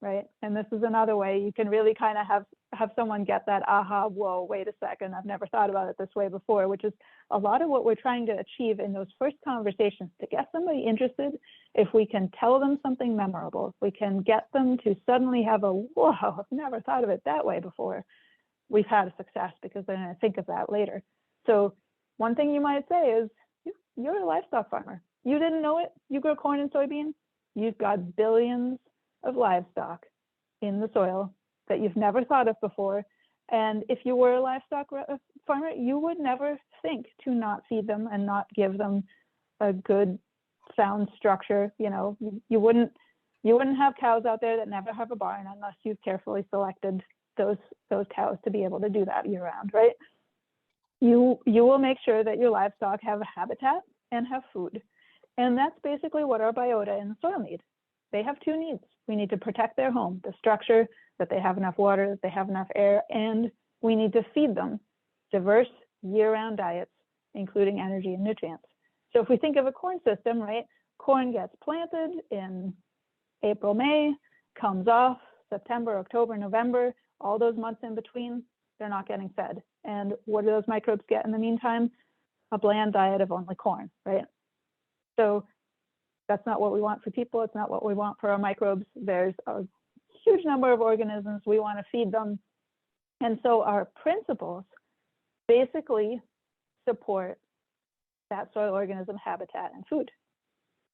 Speaker 1: right? And this is another way you can really kind of have someone get that aha, whoa, wait a second, I've never thought about it this way before, which is a lot of what we're trying to achieve in those first conversations to get somebody interested. If we can tell them something memorable, we can get them to suddenly have a, whoa, I've never thought of it that way before. We've had a success because they're going to think of that later. So one thing you might say is, you're a livestock farmer. You didn't know it. You grow corn and soybean. You've got billions of livestock in the soil that you've never thought of before. And if you were a livestock farmer, you would never think to not feed them and not give them a good sound structure. You know, you wouldn't have cows out there that never have a barn unless you've carefully selected those cows to be able to do that year round, right? You will make sure that your livestock have a habitat and have food. And that's basically what our biota in the soil need. they have two needs. We need to protect their home, the structure, that they have enough water, that they have enough air, and we need to feed them diverse year-round diets, including energy and nutrients. So if we think of a corn system, right, corn gets planted in April, May, comes off September, October, November, all those months in between, they're not getting fed. And what do those microbes get in the meantime? A bland diet of only corn, right? So that's not what we want for people. It's not what we want for our microbes. There's a huge number of organisms. We want to feed them. And so our principles basically support that soil organism habitat and food.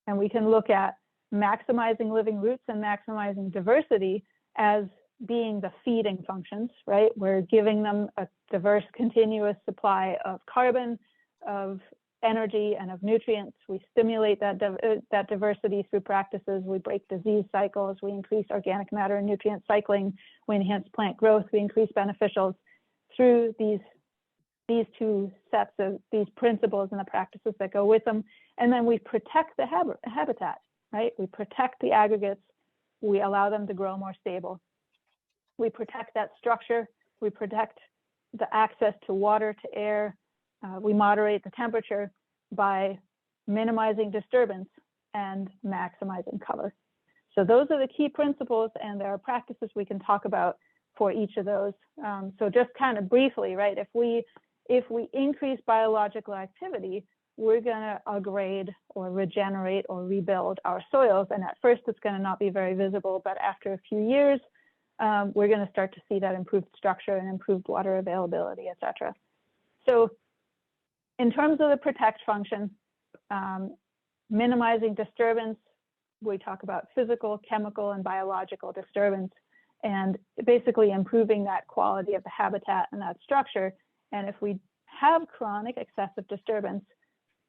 Speaker 1: And we can look at maximizing living roots and maximizing diversity as being the feeding functions, right? We're giving them a diverse, continuous supply of carbon, of energy, and of nutrients. We stimulate that diversity through practices. We break disease cycles. We increase organic matter and nutrient cycling. We enhance plant growth. We increase beneficials through these two sets of these principles and the practices that go with them. And then we protect the habitat, right? We protect the aggregates. We allow them to grow more stable. We protect that structure. We protect the access to water, to air. We moderate the temperature by minimizing disturbance and maximizing cover. So those are the key principles, and there are practices we can talk about for each of those. So just kind of briefly, right, if we increase biological activity, we're going to upgrade or regenerate or rebuild our soils. And at first, it's going to not be very visible, but after a few years, we're going to start to see that improved structure and improved water availability, et cetera. So in terms of the protect function, minimizing disturbance, we talk about physical, chemical, and biological disturbance, and basically improving that quality of the habitat and that structure. And if we have chronic excessive disturbance,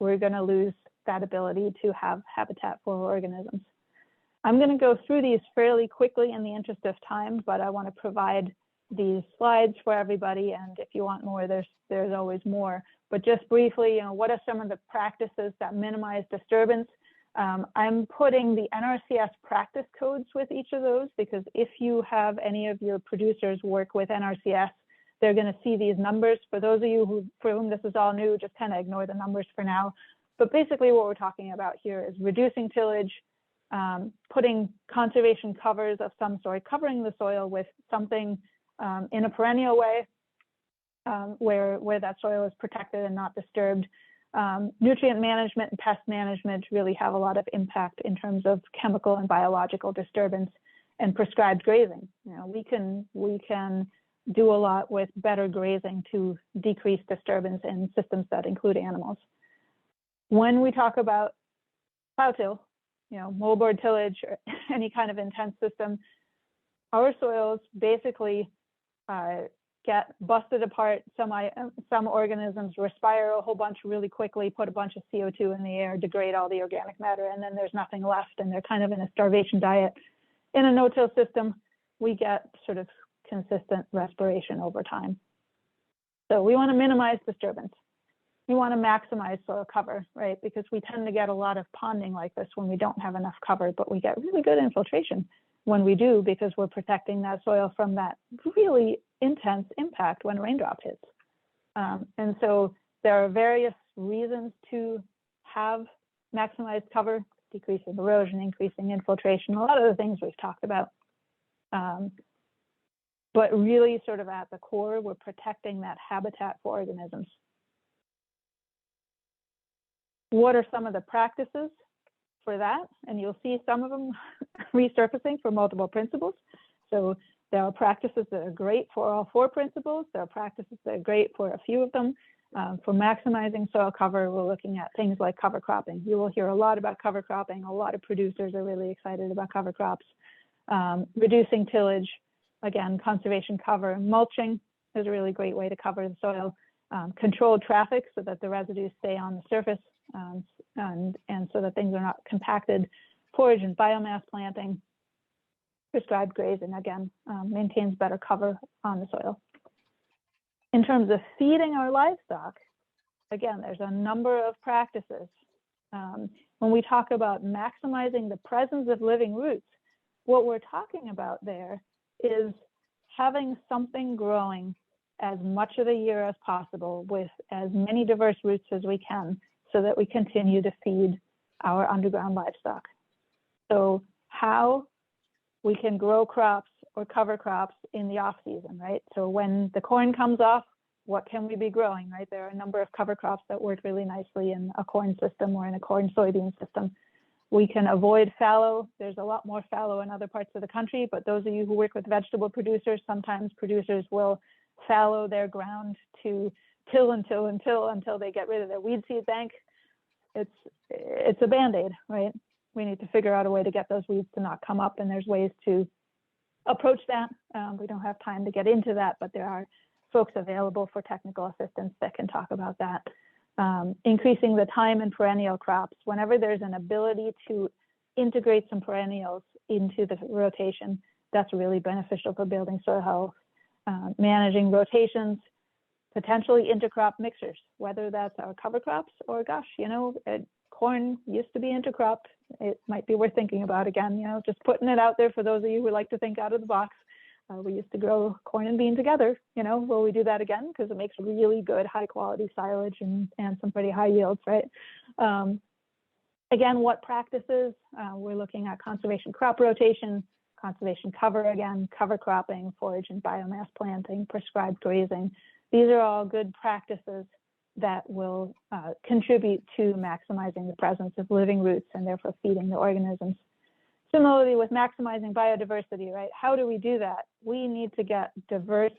Speaker 1: we're going to lose that ability to have habitat for organisms. I'm going to go through these fairly quickly in the interest of time, but I want to provide these slides for everybody. And if you want more, there's always more. But just briefly, what are some of the practices that minimize disturbance? I'm putting the NRCS practice codes with each of those, because if you have any of your producers work with NRCS, they're going to see these numbers. For those of you for whom this is all new, just kind of ignore the numbers for now. But basically what we're talking about here is reducing tillage, putting conservation covers of some sort, covering the soil with something in a perennial way where that soil is protected and not disturbed. Nutrient management and pest management really have a lot of impact in terms of chemical and biological disturbance, and prescribed grazing. We can do a lot with better grazing to decrease disturbance in systems that include animals. When we talk about plow till, moldboard tillage, or any kind of intense system, our soils basically get busted apart. Some organisms respire a whole bunch really quickly, put a bunch of CO2 in the air, degrade all the organic matter, and then there's nothing left, and they're kind of in a starvation diet. In a no-till system, we get sort of consistent respiration over time. So we want to minimize disturbance. We want to maximize soil cover, right? Because we tend to get a lot of ponding like this when we don't have enough cover, but we get really good infiltration when we do, because we're protecting that soil from that really intense impact when raindrop hits. And so there are various reasons to have maximized cover, decreasing erosion, increasing infiltration, a lot of the things we've talked about. But really sort of at the core, we're protecting that habitat for organisms. What are some of the practices for that? And you'll see some of them resurfacing for multiple principles. So there are practices that are great for all four principles. There are practices that are great for a few of them. For maximizing soil cover, we're looking at things like cover cropping. You will hear a lot about cover cropping. A lot of producers are really excited about cover crops. Reducing tillage, again, conservation cover. Mulching is a really great way to cover the soil. Controlled traffic so that the residues stay on the surface, and so that things are not compacted. Forage and biomass planting. Prescribed grazing, again, maintains better cover on the soil. In terms of feeding our livestock, again, there's a number of practices When we talk about maximizing the presence of living roots, what we're talking about there is having something growing as much of the year as possible with as many diverse roots as we can so that we continue to feed our underground livestock. So how we can grow crops or cover crops in the off season, right? So when the corn comes off, what can we be growing, right? There are a number of cover crops that work really nicely in a corn system or in a corn soybean system. We can avoid fallow. There's a lot more fallow in other parts of the country, but those of you who work with vegetable producers, sometimes producers will fallow their ground to till until they get rid of their weed seed bank. It's a Band-Aid, right? We need to figure out a way to get those weeds to not come up, and there's ways to approach that. We don't have time to get into that, but there are folks available for technical assistance that can talk about that. Increasing the time in perennial crops. Whenever there's an ability to integrate some perennials into the rotation, that's really beneficial for building soil health. Managing rotations, potentially intercrop mixers, whether that's our cover crops or, gosh, corn used to be intercropped. It might be worth thinking about again, just putting it out there for those of you who like to think out of the box. We used to grow corn and bean together, will we do that again? Because it makes really good high quality silage and some pretty high yields, right? Again, what practices? We're looking at conservation crop rotation, conservation cover again, cover cropping, forage and biomass planting, prescribed grazing. These are all good practices that will contribute to maximizing the presence of living roots and therefore feeding the organisms. Similarly with maximizing biodiversity, right? How do we do that? We need to get diverse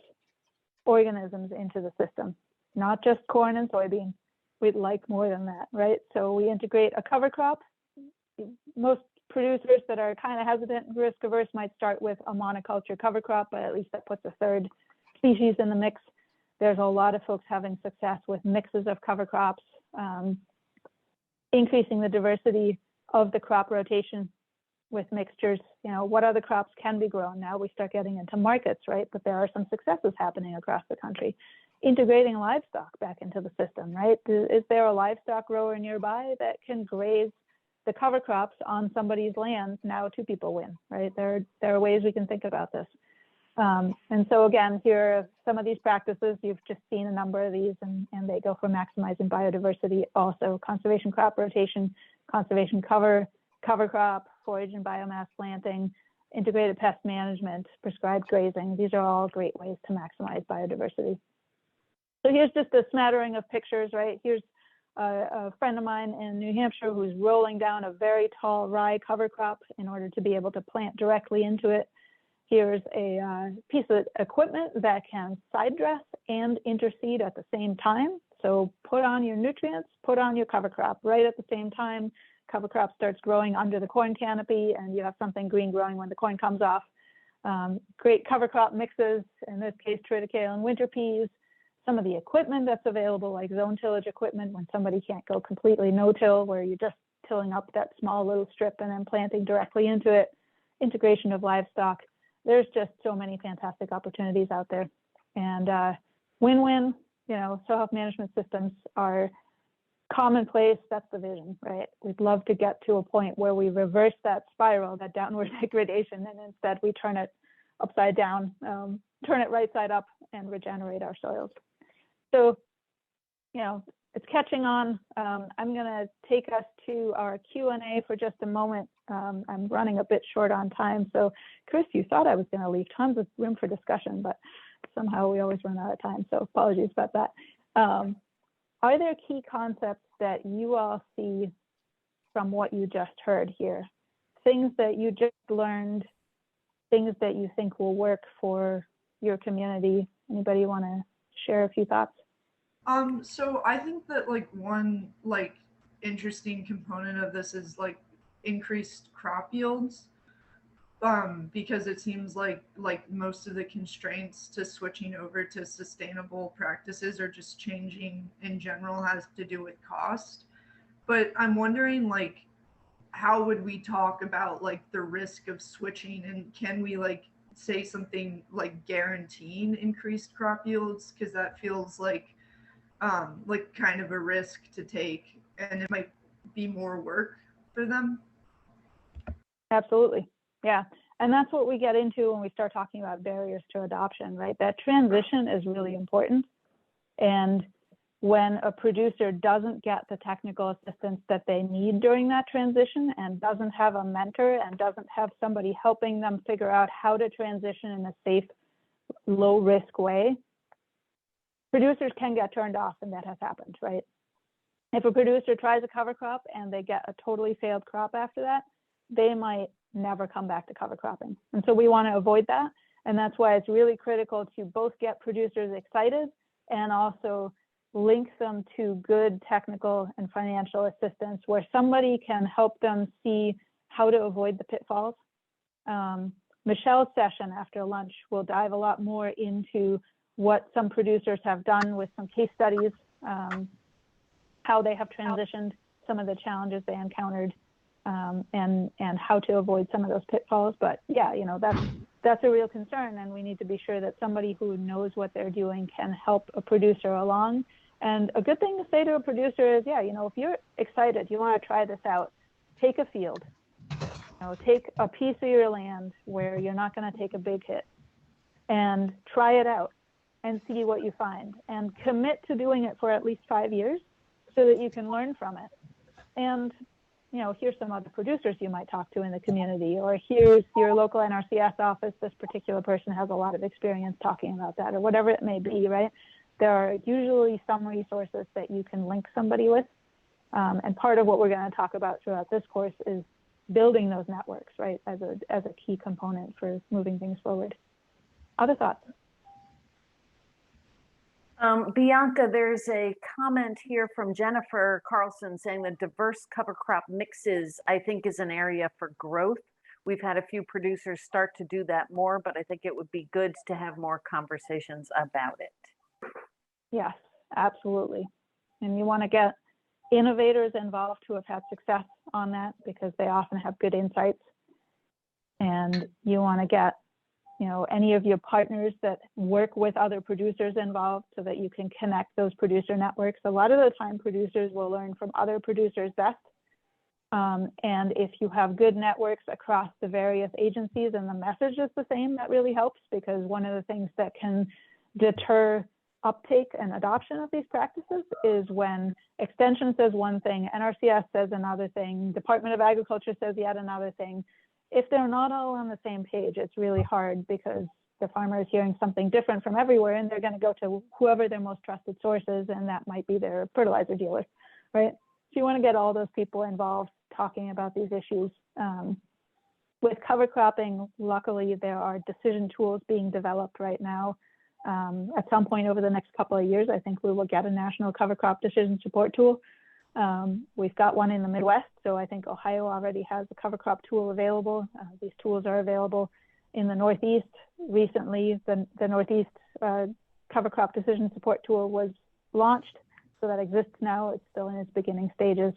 Speaker 1: organisms into the system, not just corn and soybean. We'd like more than that, right? So we integrate a cover crop. Most producers that are kind of hesitant and risk averse might start with a monoculture cover crop, but at least that puts a third species in the mix. There's a lot of folks having success with mixes of cover crops, increasing the diversity of the crop rotation with mixtures. What other crops can be grown? Now we start getting into markets, right? But there are some successes happening across the country. Integrating livestock back into the system, right? Is there a livestock grower nearby that can graze the cover crops on somebody's land? Now two people win, right? There are ways we can think about this. And so again, here are some of these practices. You've just seen a number of these, and they go for maximizing biodiversity. Also, conservation crop rotation, conservation cover crop, forage and biomass planting, integrated pest management, prescribed grazing. These are all great ways to maximize biodiversity. So here's just a smattering of pictures, right? Here's a friend of mine in New Hampshire who's rolling down a very tall rye cover crop in order to be able to plant directly into it. Here's a piece of equipment that can side dress and interseed at the same time. So put on your nutrients, put on your cover crop right at the same time. Cover crop starts growing under the corn canopy, and you have something green growing when the corn comes off. Great cover crop mixes, in this case, triticale and winter peas. Some of the equipment that's available, like zone tillage equipment, when somebody can't go completely no-till, where you're just tilling up that small little strip and then planting directly into it. Integration of livestock. There's just so many fantastic opportunities out there. And win-win, soil health management systems are commonplace. That's the vision, right? We'd love to get to a point where we reverse that spiral, that downward degradation, and instead we turn it upside down, turn it right side up and regenerate our soils. So, it's catching on. I'm going to take us to our Q&A for just a moment. I'm running a bit short on time. So, Chris, you thought I was going to leave tons of room for discussion, but somehow we always run out of time. So apologies about that. Are there key concepts that you all see from what you just heard here? Things that you just learned, things that you think will work for your community? Anybody want to share a few thoughts?
Speaker 9: So I think that one interesting component of this is increased crop yields, because it seems like most of the constraints to switching over to sustainable practices or just changing in general has to do with cost. But I'm wondering how would we talk about the risk of switching, and can we say something guaranteeing increased crop yields, because that feels like kind of a risk to take, and it might be more work for them?
Speaker 1: Absolutely. Yeah. And that's what we get into when we start talking about barriers to adoption, right? That transition is really important. And when a producer doesn't get the technical assistance that they need during that transition and doesn't have a mentor and doesn't have somebody helping them figure out how to transition in a safe, low risk way, producers can get turned off, and that has happened, right? If a producer tries a cover crop and they get a totally failed crop after that, they might never come back to cover cropping. And so we want to avoid that. And that's why it's really critical to both get producers excited and also link them to good technical and financial assistance where somebody can help them see how to avoid the pitfalls. Michelle's session after lunch will dive a lot more into what some producers have done with some case studies, how they have transitioned, some of the challenges they encountered, and how to avoid some of those pitfalls. But yeah, you know, that's a real concern, and we need to be sure that somebody who knows what they're doing can help a producer along. And a good thing to say to a producer is, yeah, you know, if you're excited, you want to try this out, take a field, you know, take a piece of your land where you're not going to take a big hit and try it out and see what you find, and commit to doing it for at least 5 years so that you can learn from it. And, you know, here's some other producers you might talk to in the community, or here's your local NRCS office. This particular person has a lot of experience talking about that, or whatever it may be, right? There are usually some resources that you can link somebody with. And part of what we're going to talk about throughout this course is building those networks, right, as a key component for moving things forward. Other thoughts?
Speaker 10: Bianca, there's a comment here from Jennifer Carlson saying that diverse cover crop mixes, I think, is an area for growth. We've had a few producers start to do that more, but I think it would be good to have more conversations about it.
Speaker 1: Yes, absolutely. And you want to get innovators involved who have had success on that, because they often have good insights. And you want to get, you know, any of your partners that work with other producers involved so that you can connect those producer networks. A lot of the time producers will learn from other producers best. And if you have good networks across the various agencies and the message is the same, that really helps, because one of the things that can deter uptake and adoption of these practices is when Extension says one thing, NRCS says another thing, Department of Agriculture says yet another thing. If they're not all on the same page, it's really hard, because the farmer is hearing something different from everywhere, and they're going to go to whoever their most trusted source is, and that might be their fertilizer dealer, right? So you want to get all those people involved talking about these issues. With cover cropping, luckily, there are decision tools being developed right now. At some point over the next couple of years, I think we will get a national cover crop decision support tool. We've got one in the Midwest, so I think Ohio already has a cover crop tool available. These tools are available in the Northeast. Recently, the Northeast cover crop decision support tool was launched, so that exists now. It's still in its beginning stages.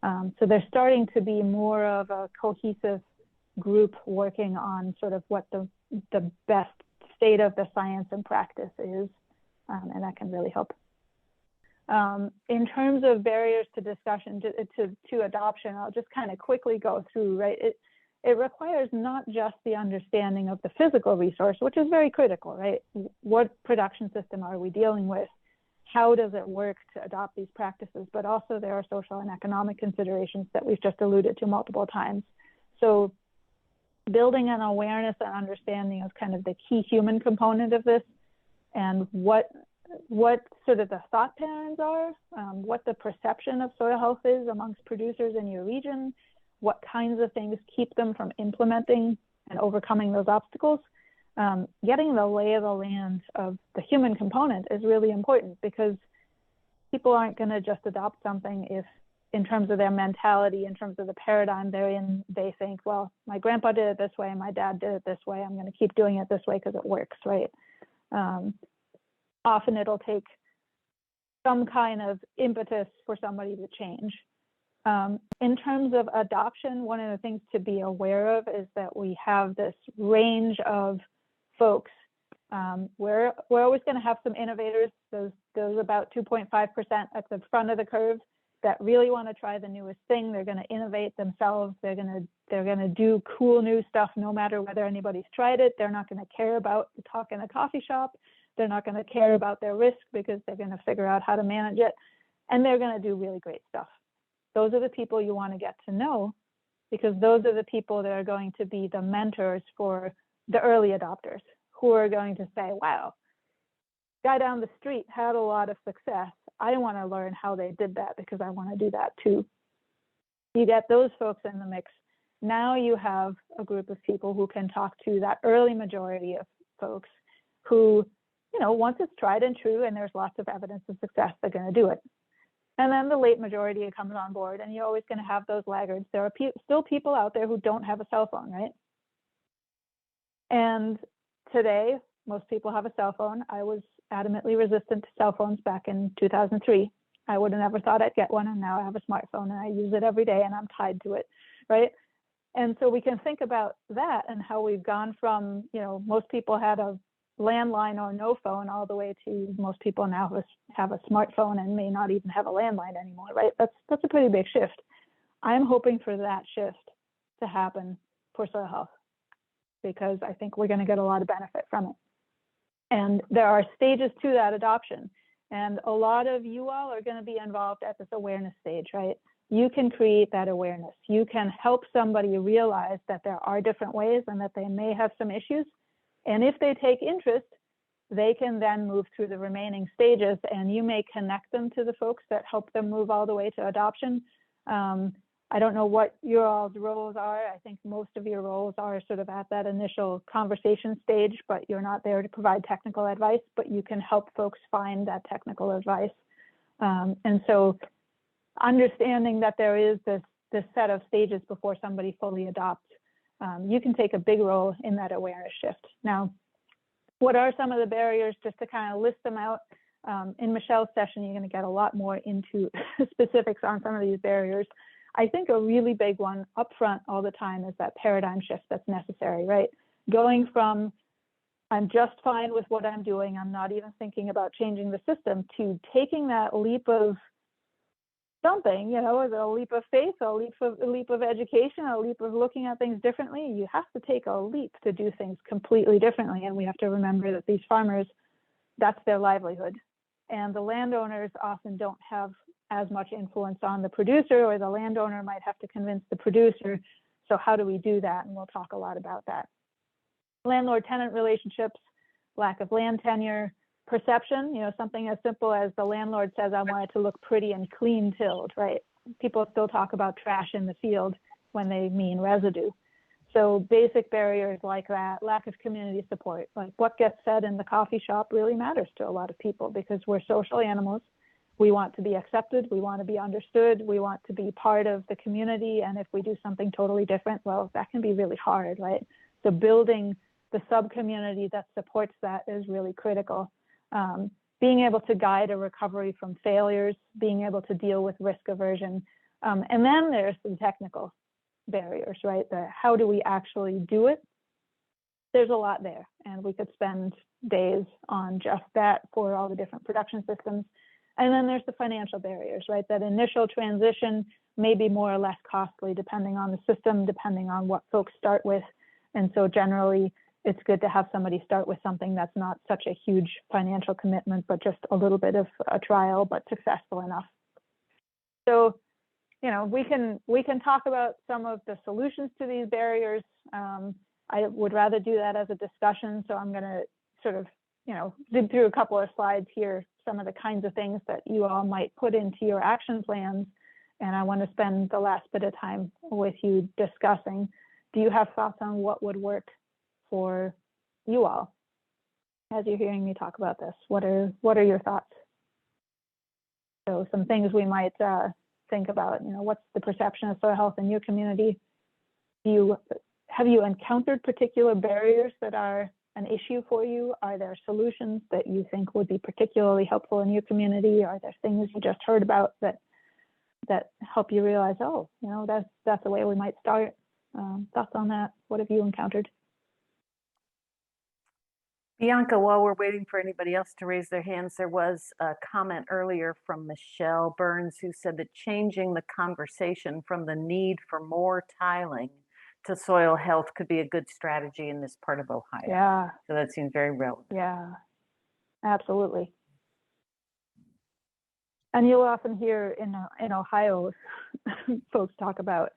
Speaker 1: So there's starting to be more of a cohesive group working on sort of what the best state of the science and practice is, and that can really help. In terms of barriers to discussion, to adoption, I'll just kind of quickly go through, right? It requires not just the understanding of the physical resource, which is very critical, right? What production system are we dealing with? How does it work to adopt these practices? But also there are social and economic considerations that we've just alluded to multiple times. So building an awareness and understanding of kind of the key human component of this, and what sort of the thought patterns are, what the perception of soil health is amongst producers in your region, what kinds of things keep them from implementing and overcoming those obstacles. Getting the lay of the land of the human component is really important, because people aren't going to just adopt something if, in terms of their mentality, in terms of the paradigm they're in, they think, well, my grandpa did it this way, my dad did it this way, I'm going to keep doing it this way because it works, right? Often it'll take some kind of impetus for somebody to change. In terms of adoption, one of the things to be aware of is that we have this range of folks. We're always going to have some innovators, those about 2.5% at the front of the curve. that really want to try the newest thing. They're going to innovate themselves. They're going to do cool new stuff no matter whether anybody's tried it. They're not going to care about the talk in a coffee shop. They're not going to care about their risk because they're going to figure out how to manage it. And they're going to do really great stuff. Those are the people you want to get to know, because those are the people that are going to be the mentors for the early adopters who are going to say, wow, guy down the street had a lot of success. I want to learn how they did that because I want to do that too. You get those folks in the mix. Now you have a group of people who can talk to that early majority of folks who, you know, once it's tried and true and there's lots of evidence of success, they're going to do it. And then the late majority comes on board, and you're always going to have those laggards. There are still people out there who don't have a cell phone, right? And today, most people have a cell phone. I was adamantly resistant to cell phones back in 2003. I would have never thought I'd get one, and now I have a smartphone and I use it every day and I'm tied to it, right? And so we can think about that and how we've gone from, you know, most people had a landline or no phone all the way to most people now have a smartphone and may not even have a landline anymore, right? That's a pretty big shift. I'm hoping for that shift to happen for soil health, because I think we're going to get a lot of benefit from it. And there are stages to that adoption. And a lot of you all are going to be involved at this awareness stage, right? You can create that awareness. You can help somebody realize that there are different ways and that they may have some issues. And if they take interest, they can then move through the remaining stages, and you may connect them to the folks that help them move all the way to adoption. I don't know what your all's roles are. I think most of your roles are sort of at that initial conversation stage, but you're not there to provide technical advice, but you can help folks find that technical advice. And so understanding that there is this set of stages before somebody fully adopts, you can take a big role in that awareness shift. Now, what are some of the barriers, just to kind of list them out? In Michelle's session, you're going to get a lot more into specifics on some of these barriers. I think a really big one up front all the time is that paradigm shift that's necessary, right? Going from, I'm just fine with what I'm doing, I'm not even thinking about changing the system, to taking that leap of something, you know, a leap of faith, a leap of education, a leap of looking at things differently. You have to take a leap to do things completely differently. And we have to remember that these farmers, that's their livelihood. And the landowners often don't have as much influence on the producer, or the landowner might have to convince the producer. So how do we do that? And we'll talk a lot about that. Landlord-tenant relationships, lack of land tenure, perception, you know, something as simple as the landlord says, I want it to look pretty and clean tilled, right? People still talk about trash in the field when they mean residue. So basic barriers like that, lack of community support, like what gets said in the coffee shop really matters to a lot of people, because we're social animals. We want to be accepted, we want to be understood, we want to be part of the community. And if we do something totally different, well, that can be really hard, right? So building the sub-community that supports that is really critical. Being able to guide a recovery from failures, being able to deal with risk aversion. And then there's some technical barriers, right? How do we actually do it? There's a lot there, and we could spend days on just that for all the different production systems. And then there's the financial barriers, right? That initial transition may be more or less costly depending on the system, depending on what folks start with. And so generally, it's good to have somebody start with something that's not such a huge financial commitment, but just a little bit of a trial, but successful enough. So, you know, we can talk about some of the solutions to these barriers. I would rather do that as a discussion. So I'm going to sort of, you know, zip through a couple of slides here, some of the kinds of things that you all might put into your action plans. And I want to spend the last bit of time with you discussing. Do you have thoughts on what would work for you all as you're hearing me talk about this? What are your thoughts? So some things we might think about, you know, what's the perception of soil health in your community? Have you encountered particular barriers that are an issue for you? Are there solutions that you think would be particularly helpful in your community? Are there things you just heard about that help you realize, oh, you know, that's the way we might start? Thoughts on that? What have you encountered?
Speaker 10: Bianca, while we're waiting for anybody else to raise their hands, there was a comment earlier from Michelle Burns who said that changing the conversation from the need for more tiling to soil health could be a good strategy in this part of Ohio.
Speaker 1: Yeah.
Speaker 10: So that seems very relevant.
Speaker 1: Yeah, absolutely. And you'll often hear in Ohio, folks talk about,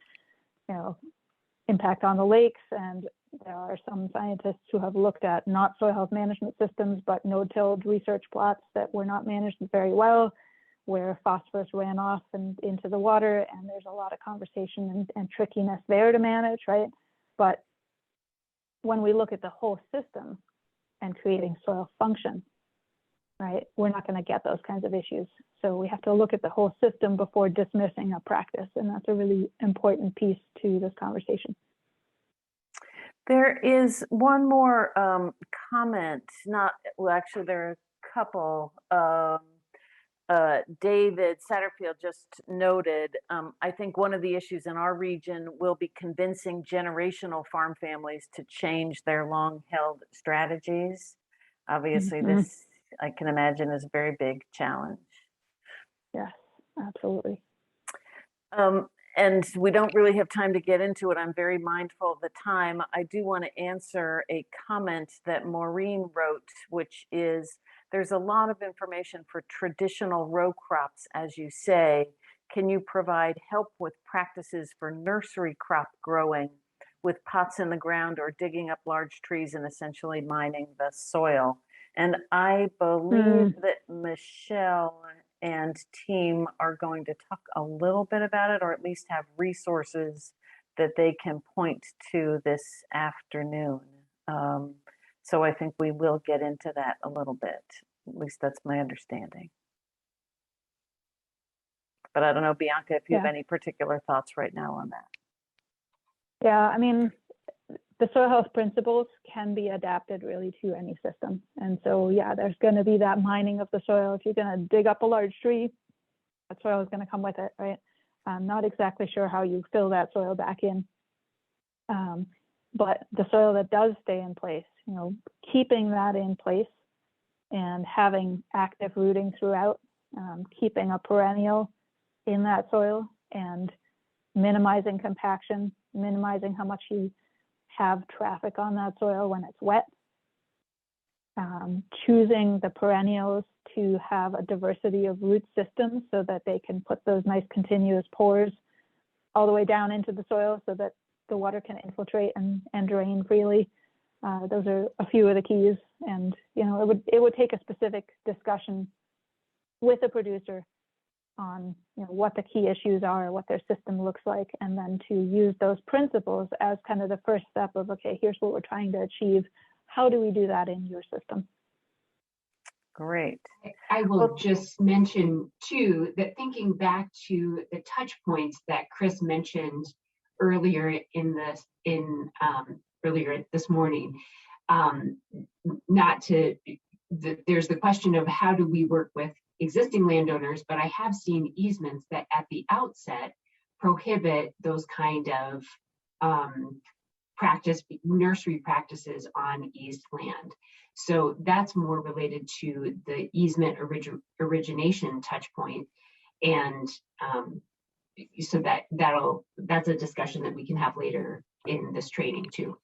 Speaker 1: impact on the lakes, and there are some scientists who have looked at not soil health management systems, but no-tilled research plots that were not managed very well, where phosphorus ran off and into the water, and there's a lot of conversation and trickiness there to manage, right? But when we look at the whole system and creating soil function, right, we're not going to get those kinds of issues. So we have to look at the whole system before dismissing a practice, and that's a really important piece to this conversation.
Speaker 10: There is one more comment, actually there are a couple. David Satterfield just noted, I think one of the issues in our region will be convincing generational farm families to change their long-held strategies. Obviously, this, I can imagine, is a very big challenge.
Speaker 1: Yes, absolutely.
Speaker 10: And we don't really have time to get into it. I'm very mindful of the time. I do want to answer a comment that Maureen wrote, which is, there's a lot of information for traditional row crops, as you say. Can you provide help with practices for nursery crop growing with pots in the ground or digging up large trees and essentially mining the soil? And I believe that Michelle and team are going to talk a little bit about it, or at least have resources that they can point to this afternoon. So I think we will get into that a little bit. At least that's my understanding. But I don't know, Bianca, if you have any particular thoughts right now on that.
Speaker 1: Yeah, I mean, the soil health principles can be adapted really to any system. And so, yeah, there's going to be that mining of the soil. If you're going to dig up a large tree, that soil is going to come with it, right? I'm not exactly sure how you fill that soil back in. But the soil that does stay in place, keeping that in place and having active rooting throughout, keeping a perennial in that soil and minimizing compaction, minimizing how much you have traffic on that soil when it's wet, choosing the perennials to have a diversity of root systems so that they can put those nice continuous pores all the way down into the soil so that the water can infiltrate and drain freely. Those are a few of the keys, and it would take a specific discussion with a producer on what the key issues are, what their system looks like, and then to use those principles as kind of the first step of, okay, here's what we're trying to achieve. How do we do that in your system?
Speaker 10: Great.
Speaker 7: I will just mention too that thinking back to the touch points that Chris mentioned earlier earlier this morning, there's the question of how do we work with existing landowners, but I have seen easements that at the outset prohibit those kind of nursery practices on eased land. So that's more related to the easement origination touch point. And so that's a discussion that we can have later in this training too.